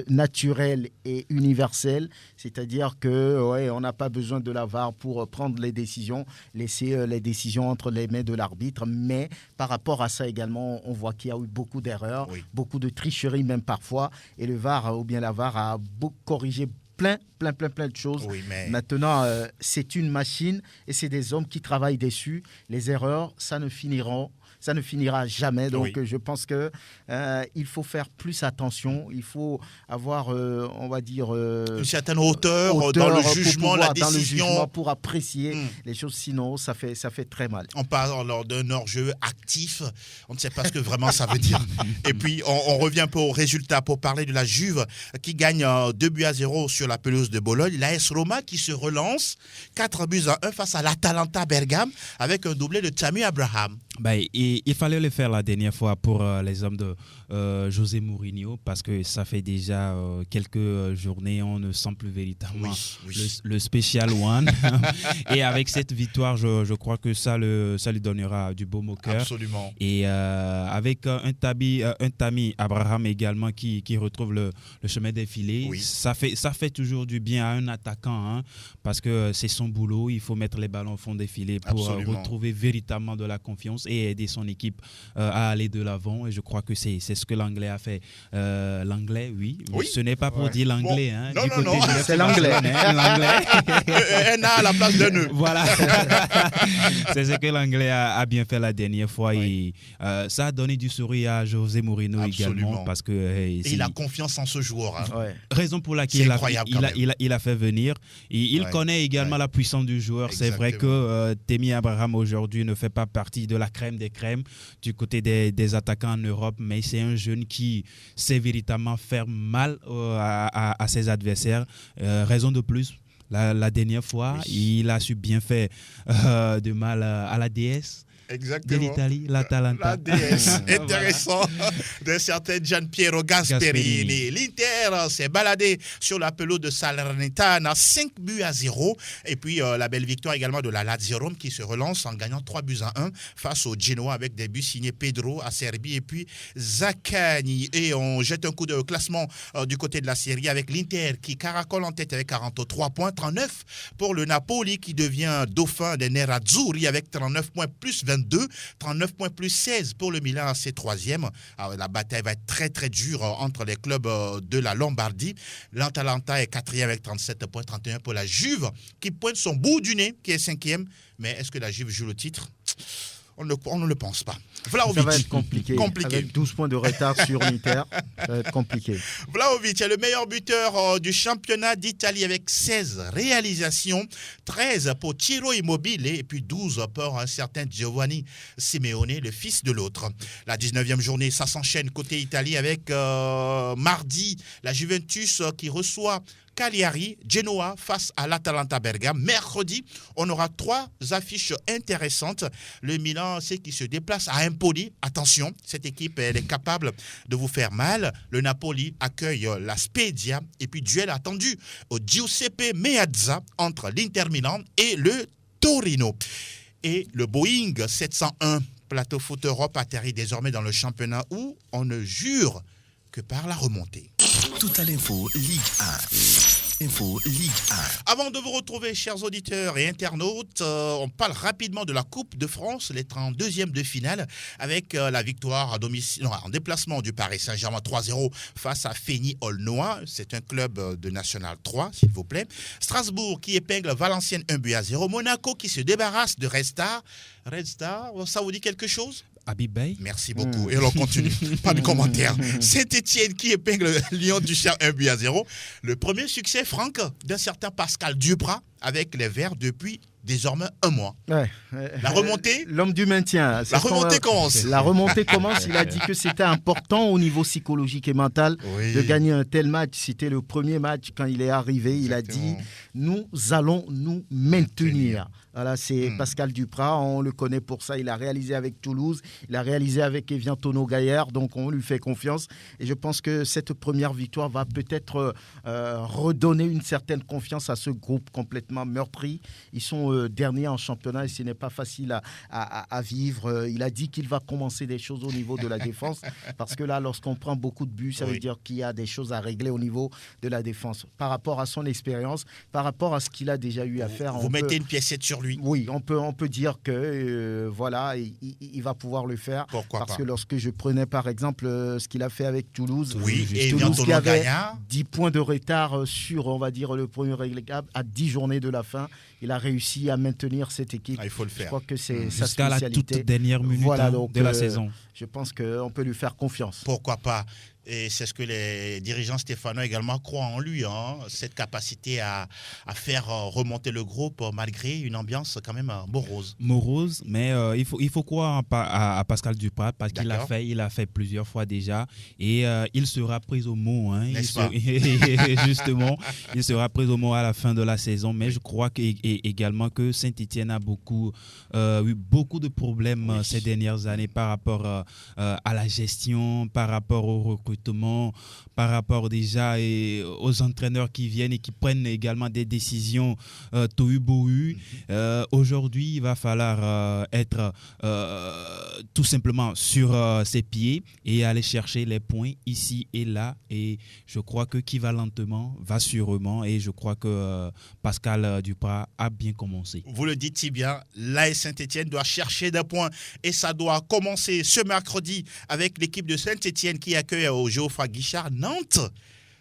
S3: naturel et universel, c'est-à-dire que on n'a pas besoin de la VAR pour prendre les décisions, laisser les décisions entre les mains de l'arbitre, mais par rapport à ça également, on voit qu'il y a eu beaucoup d'erreurs, beaucoup de tricheries même parfois, et le VAR ou bien la VAR a corrigé plein de choses.
S2: Oui, mais...
S3: Maintenant, c'est une machine et c'est des hommes qui travaillent dessus. Les erreurs, ça ne ça ne finira jamais. Donc,
S2: Oui.
S3: je pense que il faut faire plus attention. Il faut avoir, on va dire,
S2: une certaine hauteur dans le jugement, la décision.
S3: Dans le jugement pour apprécier les choses. Sinon, ça fait très mal.
S2: On parle alors d'un hors-jeu actif. On ne sait pas ce que vraiment ça veut dire. Et puis, on revient un peu au résultat pour parler de la Juve qui gagne 2-0 sur la pelouse de Bologne. L'AS Roma qui se relance 4-1 face à l'Atalanta Bergame avec un doublé de Tammy Abraham.
S4: Il fallait le faire la dernière fois pour les hommes de José Mourinho parce que ça fait déjà quelques journées, on ne sent plus véritablement le Special One. Et avec cette victoire, je crois que ça lui donnera du baume au cœur.
S2: Absolument.
S4: Et avec un Tammy Abraham également qui retrouve le chemin des filets, ça fait toujours du bien à un attaquant parce que c'est son boulot. Il faut mettre les ballons au fond des filets pour retrouver véritablement de la confiance et aider son équipe à aller de l'avant. Et je crooi que c'est ce que l'anglais a fait. L'anglais, oui. Ce n'est pas pour dire l'anglais.
S2: Bon. Non.
S3: C'est l'anglais.
S2: Un A à la place d'un E.
S4: Voilà. C'est ce que l'anglais a bien fait la dernière fois. Et ça a donné du sourire à José Mourinho également. Parce que,
S2: et il a confiance en ce joueur.
S4: Raison pour laquelle il a fait venir. Et il connaît également la puissance du joueur.
S2: Exactement.
S4: C'est vrai que Tammy Abraham aujourd'hui ne fait pas partie de la crème des crèmes du côté des attaquants en Europe, mais c'est un jeune qui sait véritablement faire mal à ses adversaires. Raison de plus, la dernière fois, il a su bien faire de mal à la déesse.
S2: Exactement.
S4: De l'Italie, l'Atalanta.
S2: La DS. Intéressant. D'un certain Gianpiero Gasperini. L'Inter s'est baladé sur la pelouse de Salernitana 5-0. Et puis la belle victoire également de la Lazio Rome qui se relance en gagnant 3-1 face au Genoa avec des buts signés Pedro Acerbi et puis Zaccagni. Et on jette un coup de classement du côté de la Serie avec l'Inter qui caracole en tête avec 43 points, 39 pour le Napoli qui devient dauphin des Nerazzurri avec 39 points plus 22. 39 points plus 16 pour le Milan, c'est troisième. Alors, la bataille va être très très dure entre les clubs de la Lombardie. L'Atalanta est quatrième avec 37 points, 31 pour la Juve qui pointe son bout du nez, qui est cinquième. Mais est-ce que la Juve joue le titre ? On ne le pense pas. Vlahovic.
S3: Ça va être compliqué. Avec 12 points de retard sur l'Inter, ça va être compliqué.
S2: Vlahovic est le meilleur buteur du championnat d'Italie avec 16 réalisations, 13 pour Ciro Immobile et puis 12 pour un certain Giovanni Simeone, le fils de l'autre. La 19e journée, ça s'enchaîne côté Italie avec mardi, la Juventus qui reçoit Cagliari, Genoa face à l'Atalanta Bergame. Mercredi, on aura 3 affiches intéressantes. Le Milan, c'est qui se déplace à Empoli. Attention, cette équipe, elle est capable de vous faire mal. Le Napoli accueille la Spezia. Et puis, duel attendu au Giuseppe Meazza entre l'Inter Milan et le Torino. Et le Boeing 701, Plateau Foot Europe, atterrit désormais dans le championnat où on ne jure que par la remontée.
S1: Toute l'info Ligue 1. Info Ligue 1.
S2: Avant de vous retrouver, chers auditeurs et internautes, on parle rapidement de la Coupe de France, les 32e de finale, avec la victoire à domicile, en déplacement du Paris Saint-Germain 3-0 face à Fény-Aulnois. C'est un club de National 3, s'il vous plaît. Strasbourg qui épingle Valenciennes 1-0. Monaco qui se débarrasse de Red Star. Red Star, ça vous dit quelque chose ?
S4: Habib Bey.
S2: Merci beaucoup. Et on continue. Pas de commentaire. Saint-Etienne qui épingle Lyon du Cher 1-0. Le premier succès, Franck, d'un certain Pascal Duprat avec les Verts depuis désormais un mois.
S3: Ouais.
S2: La remontée,
S3: l'homme du maintien.
S2: La remontée commence.
S3: La remontée commence. Il a dit que c'était important au niveau psychologique et mental de gagner un tel match. C'était le premier match quand il est arrivé. Il a dit nous allons nous maintenir. Voilà, c'est Pascal Duprat, on le connaît pour ça. Il a réalisé avec Toulouse, il a réalisé avec Evian Tono-Gaillard, donc on lui fait confiance. Et je pense que cette première victoire va peut-être redonner une certaine confiance à ce groupe complètement meurtri. Ils sont derniers en championnat et ce n'est pas facile à vivre. Il a dit qu'il va commencer des choses au niveau de la défense, parce que là, lorsqu'on prend beaucoup de buts, ça veut dire qu'il y a des choses à régler au niveau de la défense. Par rapport à son expérience, par rapport à ce qu'il a déjà eu à faire.
S2: Vous mettez une piécette sur lui.
S3: Oui, on peut dire que voilà, il va pouvoir le faire.
S2: Pourquoi
S3: parce
S2: pas.
S3: que lorsque je prenais par exemple ce qu'il a fait avec Toulouse,
S2: et
S3: Toulouse qui avait
S2: Gaillard.
S3: 10 points de retard sur, on va dire, le premier relégable à 10 journées journée de la fin, il a réussi à maintenir cette équipe.
S2: Il faut le faire.
S3: Je crois que c'est sa
S4: jusqu'à
S3: spécialité.
S4: la toute dernière minute de la saison.
S3: Je pense qu'on peut lui faire confiance.
S2: Pourquoi pas? Et c'est ce que les dirigeants stéphanois également croient en lui, cette capacité à faire remonter le groupe malgré une ambiance quand même morose.
S4: Morose, mais il faut croire à Pascal Duprat parce qu'il a fait plusieurs fois déjà et il sera pris au mot. Justement, il sera pris au mot à la fin de la saison. Mais je crois également que Saint-Étienne a eu beaucoup de problèmes ces dernières années par rapport à la gestion, par rapport au recrutement, par rapport déjà aux entraîneurs qui viennent et qui prennent également des décisions tohu-bohu. Aujourd'hui, il va falloir être tout simplement sur ses pieds et aller chercher les points ici et là. Et je crois que qui va lentement va sûrement. Et je crois que Pascal Duprat a bien commencé.
S2: Vous le dites si bien, l'AS Saint-Étienne doit chercher des points et ça doit commencer ce mercredi avec l'équipe de Saint-Étienne qui accueille au Geoffroy Guichard Nantes.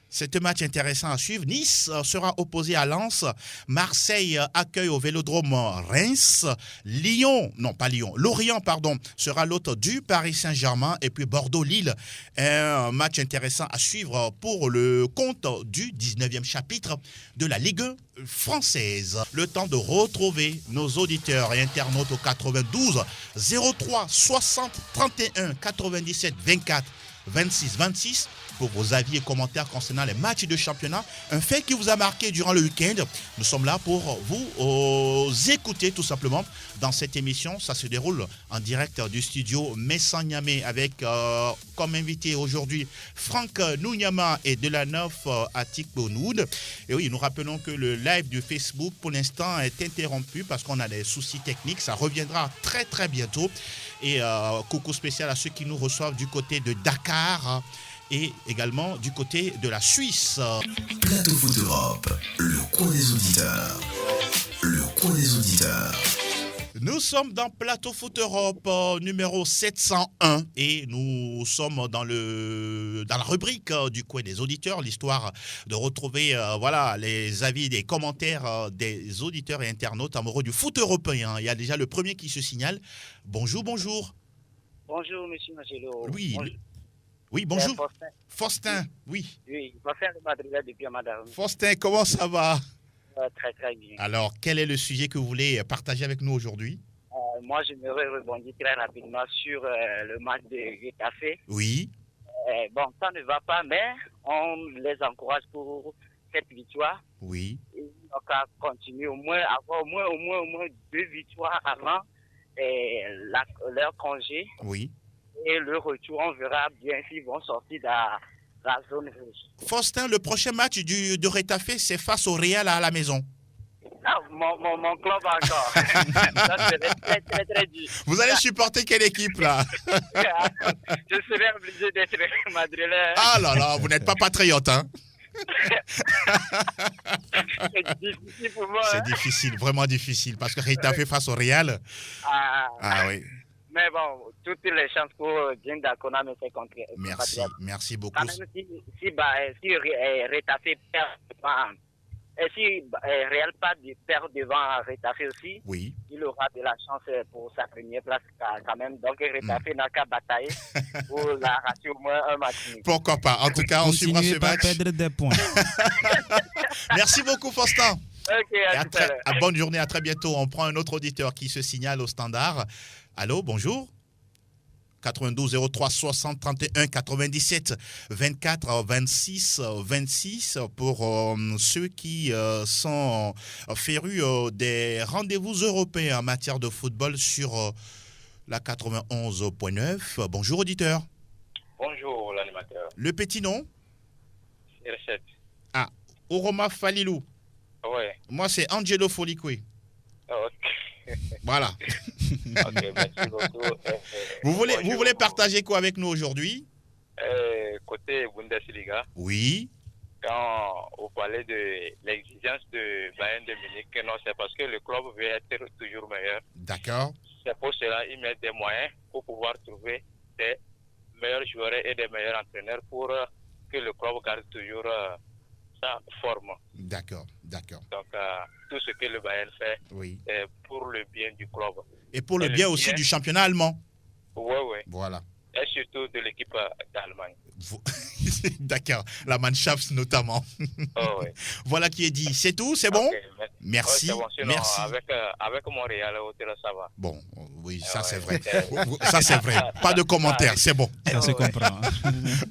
S2: C'est un match intéressant à suivre. Nice sera opposé à Lens. Marseille accueille au Vélodrome Reims. Lorient sera l'hôte du Paris Saint-Germain. Et puis Bordeaux-Lille. Un match intéressant à suivre pour le compte du 19e chapitre de la Ligue française. Le temps de retrouver nos auditeurs et internautes au 92 03 60 31 97 24 26 26 pour vos avis et commentaires concernant les matchs de championnat. Un fait qui vous a marqué durant le week-end. Nous sommes là pour vous écouter tout simplement dans cette émission. Ça se déroule en direct du studio Messang-Niamey avec comme invité aujourd'hui Franck Nounyama et Delanov Atik Bonoud. Et oui, nous rappelons que le live du Facebook pour l'instant est interrompu parce qu'on a des soucis techniques. Ça reviendra très très bientôt. Et coucou spécial à ceux qui nous reçoivent du côté de Dakar et également du côté de la Suisse.
S1: Plateau Foot Europe, le coin des auditeurs. Le coin des auditeurs.
S2: Nous sommes dans Plateau Foot Europe numéro 701 et nous sommes dans la rubrique du coin des auditeurs, l'histoire de retrouver les avis, des commentaires des auditeurs et internautes amoureux du foot européen. Il y a déjà le premier qui se signale. Bonjour.
S6: Bonjour, monsieur Magelo.
S2: Oui, bonjour. Faustin, oui.
S6: Oui, Faustin le Madrid depuis Madame.
S2: Faustin, comment ça va?
S6: Très, très bien.
S2: Alors, quel est le sujet que vous voulez partager avec nous aujourd'hui?
S6: Moi, j'aimerais rebondir très rapidement sur le match de Getafe.
S2: Oui.
S6: Ça ne va pas, mais on les encourage pour cette victoire.
S2: Oui.
S6: Et on va continuer avoir au moins 2 victoires avant leur congé.
S2: Oui.
S6: Et le retour, on verra bien s'ils vont sortir de la zone rouge.
S2: Faustin, le prochain match de Getafe, c'est face au Real à la maison.
S6: Ah, mon club encore. Ça serait très, très, très dur.
S2: Vous allez supporter quelle équipe, là?
S6: Je serais obligé d'être madrilène.
S2: Ah là là, vous n'êtes pas patriote, hein?
S6: C'est difficile pour moi.
S2: C'est difficile, vraiment difficile, parce que Getafe face au Real. Ah oui.
S6: Mais bon, toutes les chances pour Jim Dakona me fait contre.
S2: Merci beaucoup.
S6: Quand même, si Getafe perd, si Real perd devant Getafe aussi,
S2: oui,
S6: il aura de la chance pour sa première place quand même. Donc Getafe n'a qu'à batailler pour l'arracher au moins un match.
S2: Pourquoi pas? En tout cas, on suivra ce match.
S4: Perdre des points.
S2: Merci beaucoup, Faustin.
S6: Ok,
S2: bonne journée, à très bientôt. On prend un autre auditeur qui se signale au standard. Allô, bonjour. 92 03 60 31 97 24 26 26 pour ceux qui sont férus des rendez-vous européens en matière de football sur la 91.9. Bonjour auditeur.
S7: Bonjour l'animateur.
S2: Le petit nom?
S7: Recette.
S2: Ah, Oroma Falilou.
S7: Ouais.
S2: Moi c'est Angelo Folikwe.
S7: Ok.
S2: Voilà.
S7: Ok, merci beaucoup.
S2: Vous voulez partager quoi avec nous aujourd'hui?
S7: Côté Bundesliga.
S2: Oui.
S7: Quand on parlait de l'exigence de Bayern de Munich, non, c'est parce que le club veut être toujours meilleur.
S2: D'accord.
S7: C'est pour cela qu'ils mettent des moyens pour pouvoir trouver des meilleurs joueurs et des meilleurs entraîneurs pour que le club garde toujours ça forme.
S2: D'accord.
S7: Donc, tout ce que le Bayern fait est pour le bien du club.
S2: Et pour le bien aussi du championnat allemand.
S7: Oui.
S2: Voilà.
S7: Et surtout de l'équipe d'Allemagne.
S2: D'accord, la Mannschaft notamment.
S7: Oh, oui.
S2: Voilà qui est dit. C'est tout, c'est bon?
S7: Okay,
S2: merci.
S7: Bon, sinon,
S2: merci.
S7: Avec Montréal, ça va.
S2: Bon, oui, ça c'est vrai. Ça c'est vrai. Pas de commentaires, c'est bon.
S4: Ça se comprend.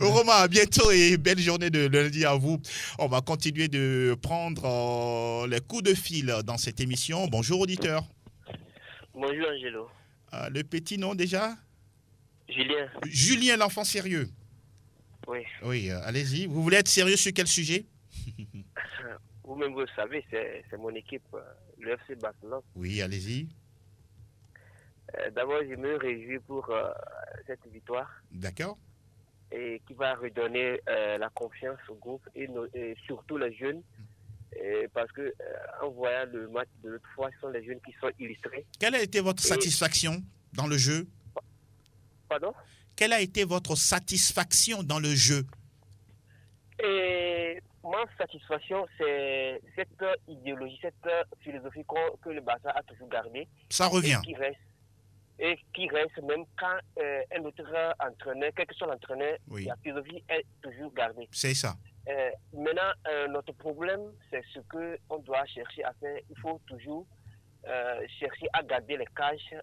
S2: Romain, à bientôt et belle journée de lundi à vous. On va continuer de prendre les coups de fil dans cette émission. Bonjour auditeur.
S8: Bonjour Angelo.
S2: Le petit nom déjà?
S8: Julien.
S2: Julien, l'enfant sérieux.
S8: Oui.
S2: Oui, allez-y. Vous voulez être sérieux sur quel sujet?
S8: Vous-même, vous le savez, c'est mon équipe, le FC Barcelone.
S2: Oui, allez-y.
S8: D'abord, je me réjouis pour cette victoire.
S2: D'accord.
S8: Et qui va redonner la confiance au groupe et surtout les jeunes. Parce que en voyant le match de l'autre fois, ce sont les jeunes qui sont illustrés.
S2: Quelle a été votre satisfaction dans le jeu?
S8: Pardon?
S2: Quelle a été votre satisfaction dans le jeu?
S8: Et ma satisfaction, c'est cette idéologie, cette philosophie que le Barça a toujours gardée.
S2: Ça revient.
S8: Et qui reste même quand un autre entraîneur, quel que soit l'entraîneur, la philosophie est toujours gardée.
S2: C'est ça.
S8: Maintenant, notre problème, c'est ce qu'on doit chercher à faire. Il faut toujours chercher à garder les cages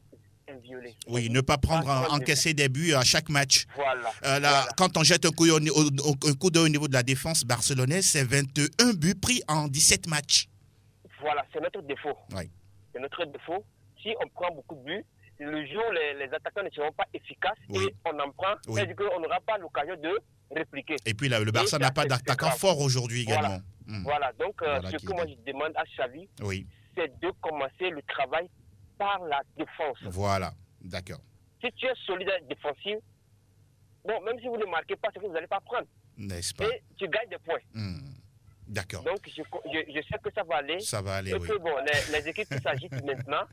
S8: inviolées.
S2: Oui, ne pas encaisser des buts à chaque match.
S8: Voilà.
S2: Quand on jette un coup d'œil au niveau de la défense barcelonaise, c'est 21 buts pris en 17 matchs.
S8: Voilà, c'est notre défaut.
S2: Oui.
S8: C'est notre défaut. Si on prend beaucoup de buts, le jour où les attaquants ne seront pas efficaces et on en prend, c'est-à-dire qu'on n'aura pas l'occasion de répliquer.
S2: Et puis là, le Barça n'a pas d'attaquant fort aujourd'hui également.
S8: Voilà, donc ce que moi je demande à Xavi, c'est de commencer le travail par la défense.
S2: Voilà, d'accord.
S8: Si tu es solide défensif, bon, même si vous ne marquez pas, c'est que vous n'allez pas prendre.
S2: N'est-ce pas?
S8: Et tu gagnes des points.
S2: D'accord.
S8: Donc je sais que ça va aller.
S2: Ça va aller,
S8: et que bon, les équipes qui s'agitent maintenant,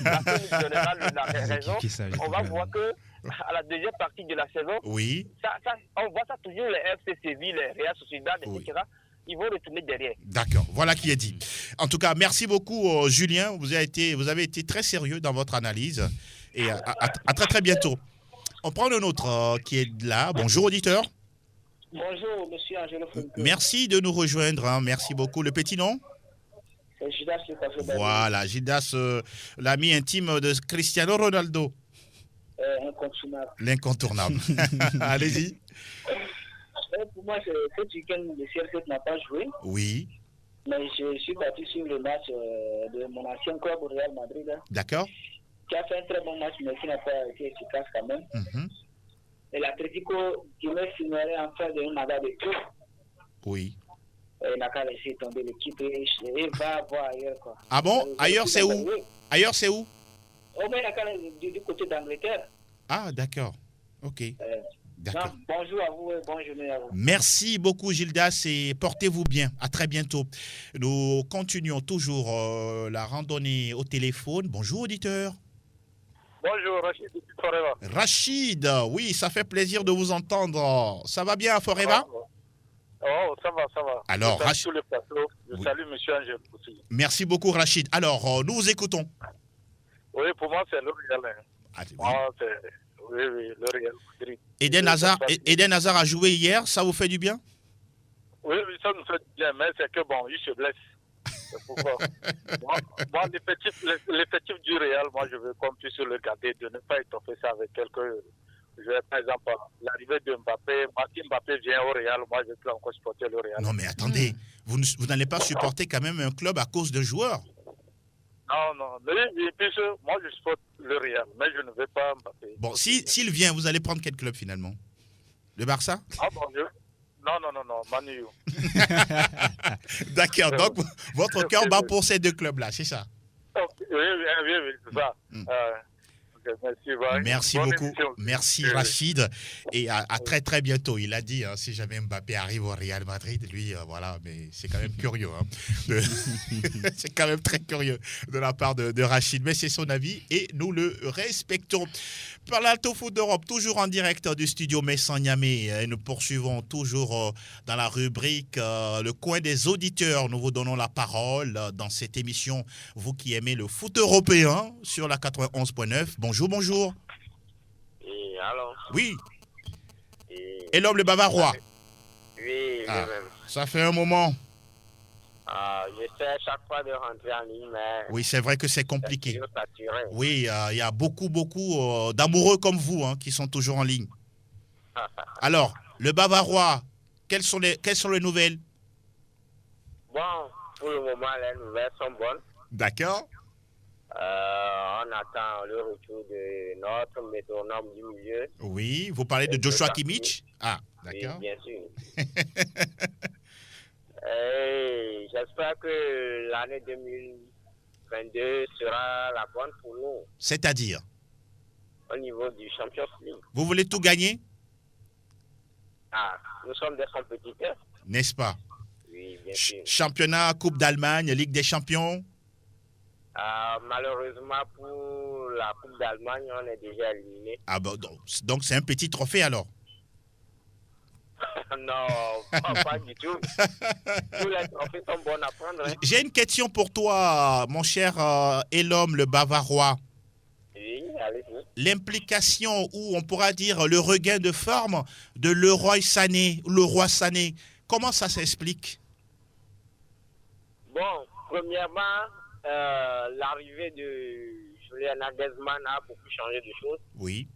S8: Barça nous donnera la raison. On va voir que à la deuxième partie de la saison, on voit ça toujours, les FC Séville, les Real Sociedad, etc. Ils vont retourner derrière.
S2: D'accord, voilà qui est dit. En tout cas, merci beaucoup Julien. Vous avez été très sérieux dans votre analyse. Et à très très bientôt. On prend le nôtre qui est là. Bonjour auditeur.
S9: Bonjour monsieur Angelo Fontaine.
S2: Merci de nous rejoindre. Merci beaucoup. Le petit nom?
S9: C'est Gildas le Café Bali.
S2: Voilà, Gildas, l'ami intime de Cristiano Ronaldo.
S9: Incontournable.
S2: L'incontournable. Allez-y.
S9: Pour moi, ce week-end, le CR7 n'a pas joué.
S2: Oui.
S9: Mais je suis parti sur le match de mon ancien club au Real Madrid.
S2: D'accord.
S9: Qui a fait un très bon match, mais qui n'a pas été efficace quand même. Et l'Atlético qui me signerait en fait de mandat de tout.
S2: Oui.
S9: Il n'a qu'à laisser tomber l'équipe et va voir ailleurs. Quoi.
S2: Ah bon? Ailleurs, c'est où? Ailleurs, c'est où?
S9: Oh, mais il n'a qu'à aller du côté d'Angleterre.
S2: Ah, d'accord. Ok. D'accord.
S9: Bonjour à vous et bonne journée à vous.
S2: Merci beaucoup Gildas et portez-vous bien. À très bientôt. Nous continuons toujours la randonnée au téléphone. Bonjour auditeur.
S7: Bonjour Rachid depuis Foreva.
S2: Rachid, oui, ça fait plaisir de vous entendre. Ça va bien à Foreva?
S7: Oh, ça va.
S2: Alors,
S7: Rachid, je salue monsieur Angel aussi.
S2: Merci beaucoup Rachid. Alors, nous vous écoutons.
S7: Oui, pour moi c'est le Real. Moi, oui, le Real Madrid.
S2: Eden Hazard a joué hier, ça vous fait du bien?
S7: Oui, ça nous fait du bien, mais c'est que bon, il se blesse. C'est pourquoi. moi l'effectif du Real, moi je veux qu'on puisse le garder, de ne pas étoffer ça avec quelques. Par exemple, l'arrivée de Mbappé, Martin Mbappé vient au Real, moi je peux encore supporter le Real.
S2: Non mais attendez, vous n'allez pas supporter quand même un club à cause de joueurs?
S7: Non. Moi, je supporte le Real, mais je ne veux pas Mbappé.
S2: Bon, s'il vient, vous allez prendre quel club finalement? Le Barça?
S7: Ah bon Dieu. Non, Manu.
S2: D'accord, donc votre cœur bat pour ces deux clubs-là, c'est ça?
S7: Oui, c'est ça.
S2: Merci beaucoup. Merci Rachid. Et à très très bientôt. Il a dit, si jamais Mbappé arrive au Real Madrid, lui, voilà, mais c'est quand même curieux. C'est quand même très curieux de la part de Rachid. Mais c'est son avis et nous le respectons. Par l'Alto Foot d'Europe, toujours en direct du studio Messan-Niamey. Et nous poursuivons toujours dans la rubrique Le coin des auditeurs. Nous vous donnons la parole dans cette émission. Vous qui aimez le foot européen sur la 91.9. Bonjour, bonjour.
S10: Et alors?
S2: Oui. Et l'homme le Bavarois?
S10: Oui, lui-même.
S2: Ça fait un moment.
S10: J'essaie chaque fois de rentrer en ligne, mais...
S2: Oui, c'est vrai que c'est compliqué. Oui, il y a beaucoup d'amoureux comme vous qui sont toujours en ligne. Alors, le Bavarois, quelles sont les nouvelles?
S10: Bon, pour le moment, les nouvelles sont bonnes.
S2: D'accord.
S10: On attend le retour de notre métronome du milieu.
S2: Oui, vous parlez de Joshua Kimmich? Ah, d'accord.
S10: Oui, bien sûr. Et j'espère que l'année 2022 sera la bonne pour nous.
S2: C'est-à-dire?
S10: Au niveau du Champions League.
S2: Vous voulez tout gagner?
S10: Nous sommes des compétiteurs.
S2: N'est-ce pas?
S10: Oui, bien sûr.
S2: Championnat, Coupe d'Allemagne, Ligue des Champions?
S10: Malheureusement, pour la Coupe d'Allemagne, on est déjà éliminé.
S2: Ah bon, donc c'est un petit trophée alors?
S10: Non, pas du tout. Tous les trophées sont bons à prendre. Hein.
S2: J'ai une question pour toi, mon cher Elom, le Bavarois.
S10: Oui, allez-y.
S2: L'implication, ou on pourra dire le regain de forme de Leroy Sané, comment ça s'explique?
S10: Bon, premièrement, l'arrivée de Julian Nagelsmann a beaucoup changé de choses.
S2: Oui.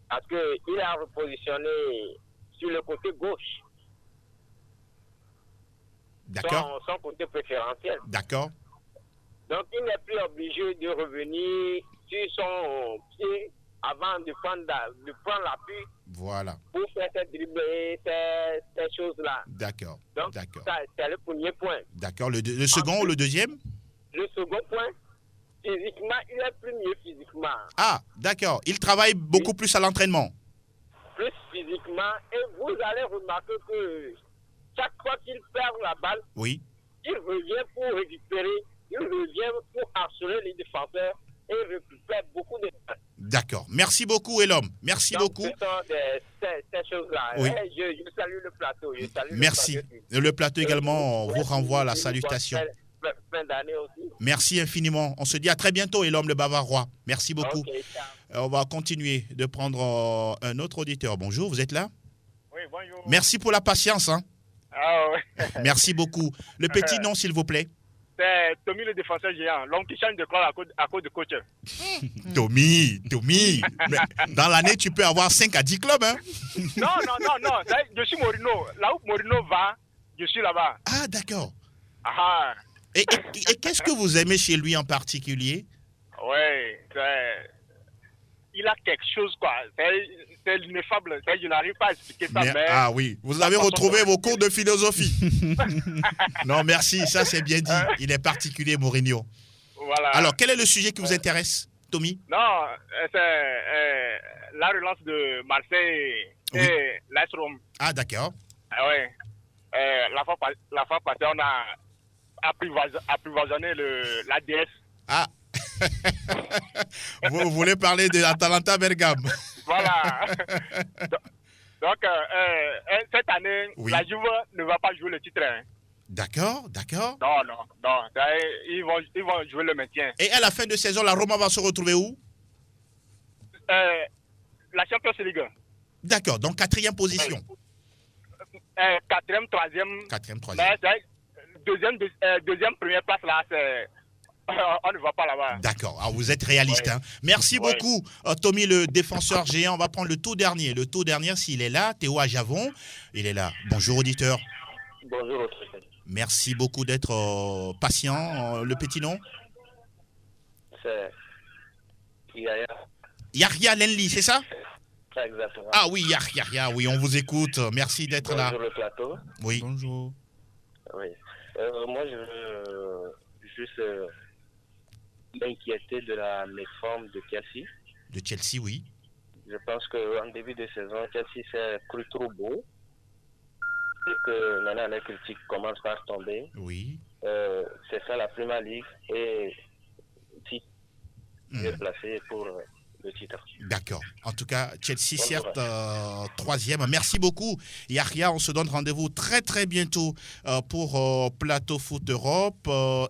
S10: Parce qu'il a repositionné sur le côté gauche.
S2: D'accord.
S10: Son côté préférentiel.
S2: D'accord.
S10: Donc, il n'est plus obligé de revenir sur son pied avant de prendre l'appui.
S2: Voilà.
S10: Pour faire ces dribbles, ces choses-là.
S2: D'accord.
S10: Donc,
S2: d'accord.
S10: Ça, c'est le premier point.
S2: D'accord. Le second ou le deuxième?
S10: Le second point, physiquement, il est plus mieux physiquement.
S2: Ah, d'accord. Il travaille beaucoup plus à l'entraînement.
S10: Plus physiquement, et vous allez remarquer que chaque fois qu'il perd la balle,
S2: oui,
S10: il revient pour récupérer, il revient pour harceler les défenseurs et récupère beaucoup de balles.
S2: D'accord. Merci beaucoup, Elom. Merci beaucoup.
S10: Ce sont ces choses-là.
S2: Oui.
S10: Je salue le plateau.
S2: Merci. Le plateau également vous renvoie la salutation.
S10: Fin d'année aussi.
S2: Merci infiniment. On se dit à très bientôt, Elom le Bavarois. Merci beaucoup.
S10: Okay,
S2: on va continuer de prendre un autre auditeur. Bonjour, vous êtes là?
S11: Oui, bonjour.
S2: Merci pour la patience.
S11: Oui.
S2: Merci beaucoup. Le petit nom, s'il vous plaît?
S11: C'est Tommy le défenseur géant, l'homme qui change de club à cause de coach.
S2: Tommy. Mais dans l'année, tu peux avoir 5 à 10 clubs.
S11: Non. Je suis Mourinho. Là où Mourinho va, je suis là-bas.
S2: Ah, d'accord.
S11: Ah.
S2: Et qu'est-ce que vous aimez chez lui en particulier?
S11: Oui, il a quelque chose, quoi. C'est ineffable. Je n'arrive pas à expliquer ça. Mais...
S2: Ah oui, vous avez retrouvé vos cours de philosophie. Non, merci, ça c'est bien dit. Il est particulier, Mourinho.
S11: Voilà.
S2: Alors, quel est le sujet qui vous intéresse, Tommy?
S11: Non, c'est la relance de Marseille et l'AS Rome.
S2: Ah, d'accord.
S11: Oui. La fois passée, on a apprivoisonné la DS.
S2: Ah. Vous voulez parler de l'Atalanta Bergame? Voilà.
S11: Donc, cette année, la Juve ne va pas jouer le titre. Hein.
S2: D'accord.
S11: Non. Ils vont jouer le maintien.
S2: Et à la fin de saison, la Roma va se retrouver où?
S11: La Champions League.
S2: D'accord, donc 4e position.
S11: 4e, 3e.
S2: 4e, 3e.
S11: Deuxième, première place, là, c'est... On ne va pas là-bas.
S2: D'accord, alors vous êtes réaliste.
S11: Ouais.
S2: Hein. Merci beaucoup, Tommy, le défenseur géant. On va prendre le tout dernier. Le tout dernier, s'il est là, Théo Ajavon, il est là. Bonjour, auditeur.
S10: Bonjour.
S2: Merci beaucoup d'être patient. Le petit nom?
S10: C'est Yahya.
S2: Yahya Lenli, c'est ça?
S10: Exactement.
S2: Ah oui, Yahya, oui, on vous écoute. Merci d'être là.
S10: Bonjour le plateau.
S2: Oui.
S4: Bonjour.
S10: Oui. Moi, je veux juste m'inquiéter de la méforme de Cassie.
S2: De Chelsea, oui.
S8: Je pense qu'en début de saison, Chelsea s'est cru trop beau. Et que maintenant les critiques commencent par tomber.
S2: Oui.
S8: C'est ça la Premier League et si bien placé pour le titre.
S2: D'accord. En tout cas, Chelsea, certes, troisième. Merci beaucoup, Yahya. On se donne rendez-vous très, très bientôt pour Plateau Foot Europe.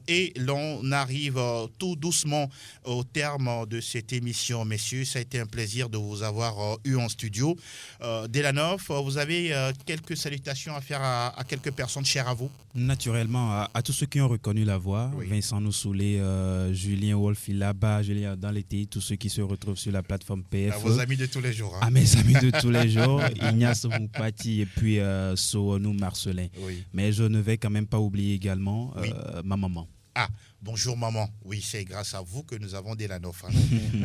S2: Et l'on arrive tout doucement au terme de cette émission, messieurs. Ça a été un plaisir de vous avoir eu en studio. Delanov, vous avez quelques salutations à faire à quelques personnes chères à vous?
S4: Naturellement, à tous ceux qui ont reconnu la voix. Oui. Vincent Noussoulé, Julien Wolf, là-bas, Julien dans l'été, tous ceux qui se retrouvent sur la plateforme PFE.
S2: À vos amis de tous les jours. Hein.
S4: À mes amis de tous les jours, Ignace Moupati et puis Sohonou Marcelin. Oui. Mais je ne vais quand même pas oublier également ma maman.
S2: Ah, bonjour maman. Oui, c'est grâce à vous que nous avons Delanov. Hein.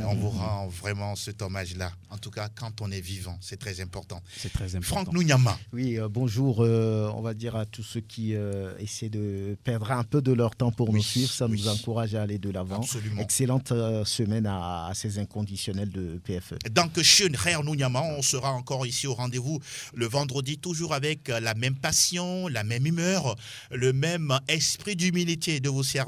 S2: On vous rend vraiment cet hommage-là. En tout cas, quand on est vivant, c'est très important.
S4: C'est très important.
S2: Franck Nounyama.
S3: Oui, bonjour, on va dire à tous ceux qui essaient de perdre un peu de leur temps pour nous suivre. Ça nous encourage à aller de l'avant.
S2: Absolument.
S3: Excellente semaine à ces inconditionnels de PFE.
S2: Donc, schön, Herr Nounyama, on sera encore ici au rendez-vous le vendredi, toujours avec la même passion, la même humeur, le même esprit d'humilité de vous servir.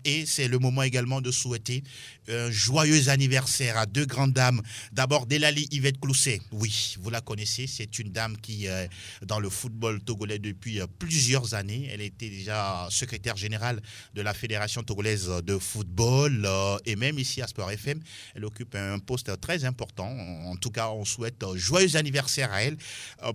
S2: Et c'est le moment également de souhaiter un joyeux anniversaire à deux grandes dames. D'abord, Delali Yvette Clousset. Oui, vous la connaissez, c'est une dame qui est dans le football togolais depuis plusieurs années. Elle était déjà secrétaire générale de la Fédération togolaise de football et même ici à Sport FM, elle occupe un poste très important. En tout cas, on souhaite joyeux anniversaire à elle.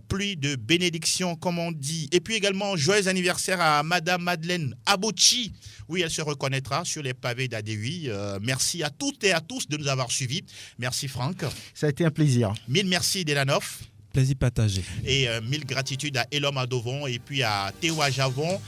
S2: Pluie de bénédictions, comme on dit. Et puis également, joyeux anniversaire à Madame Madeleine Abouchi. Oui, elle se reconnaîtra sur les pavés d'ADUI. Merci à toutes et à tous de nous avoir suivis. Merci Franck.
S3: Ça a été un plaisir.
S2: Mille merci Delanov.
S4: Plaisir partagé.
S2: Et mille gratitudes à Elom Adovon et puis à Tewa Javon.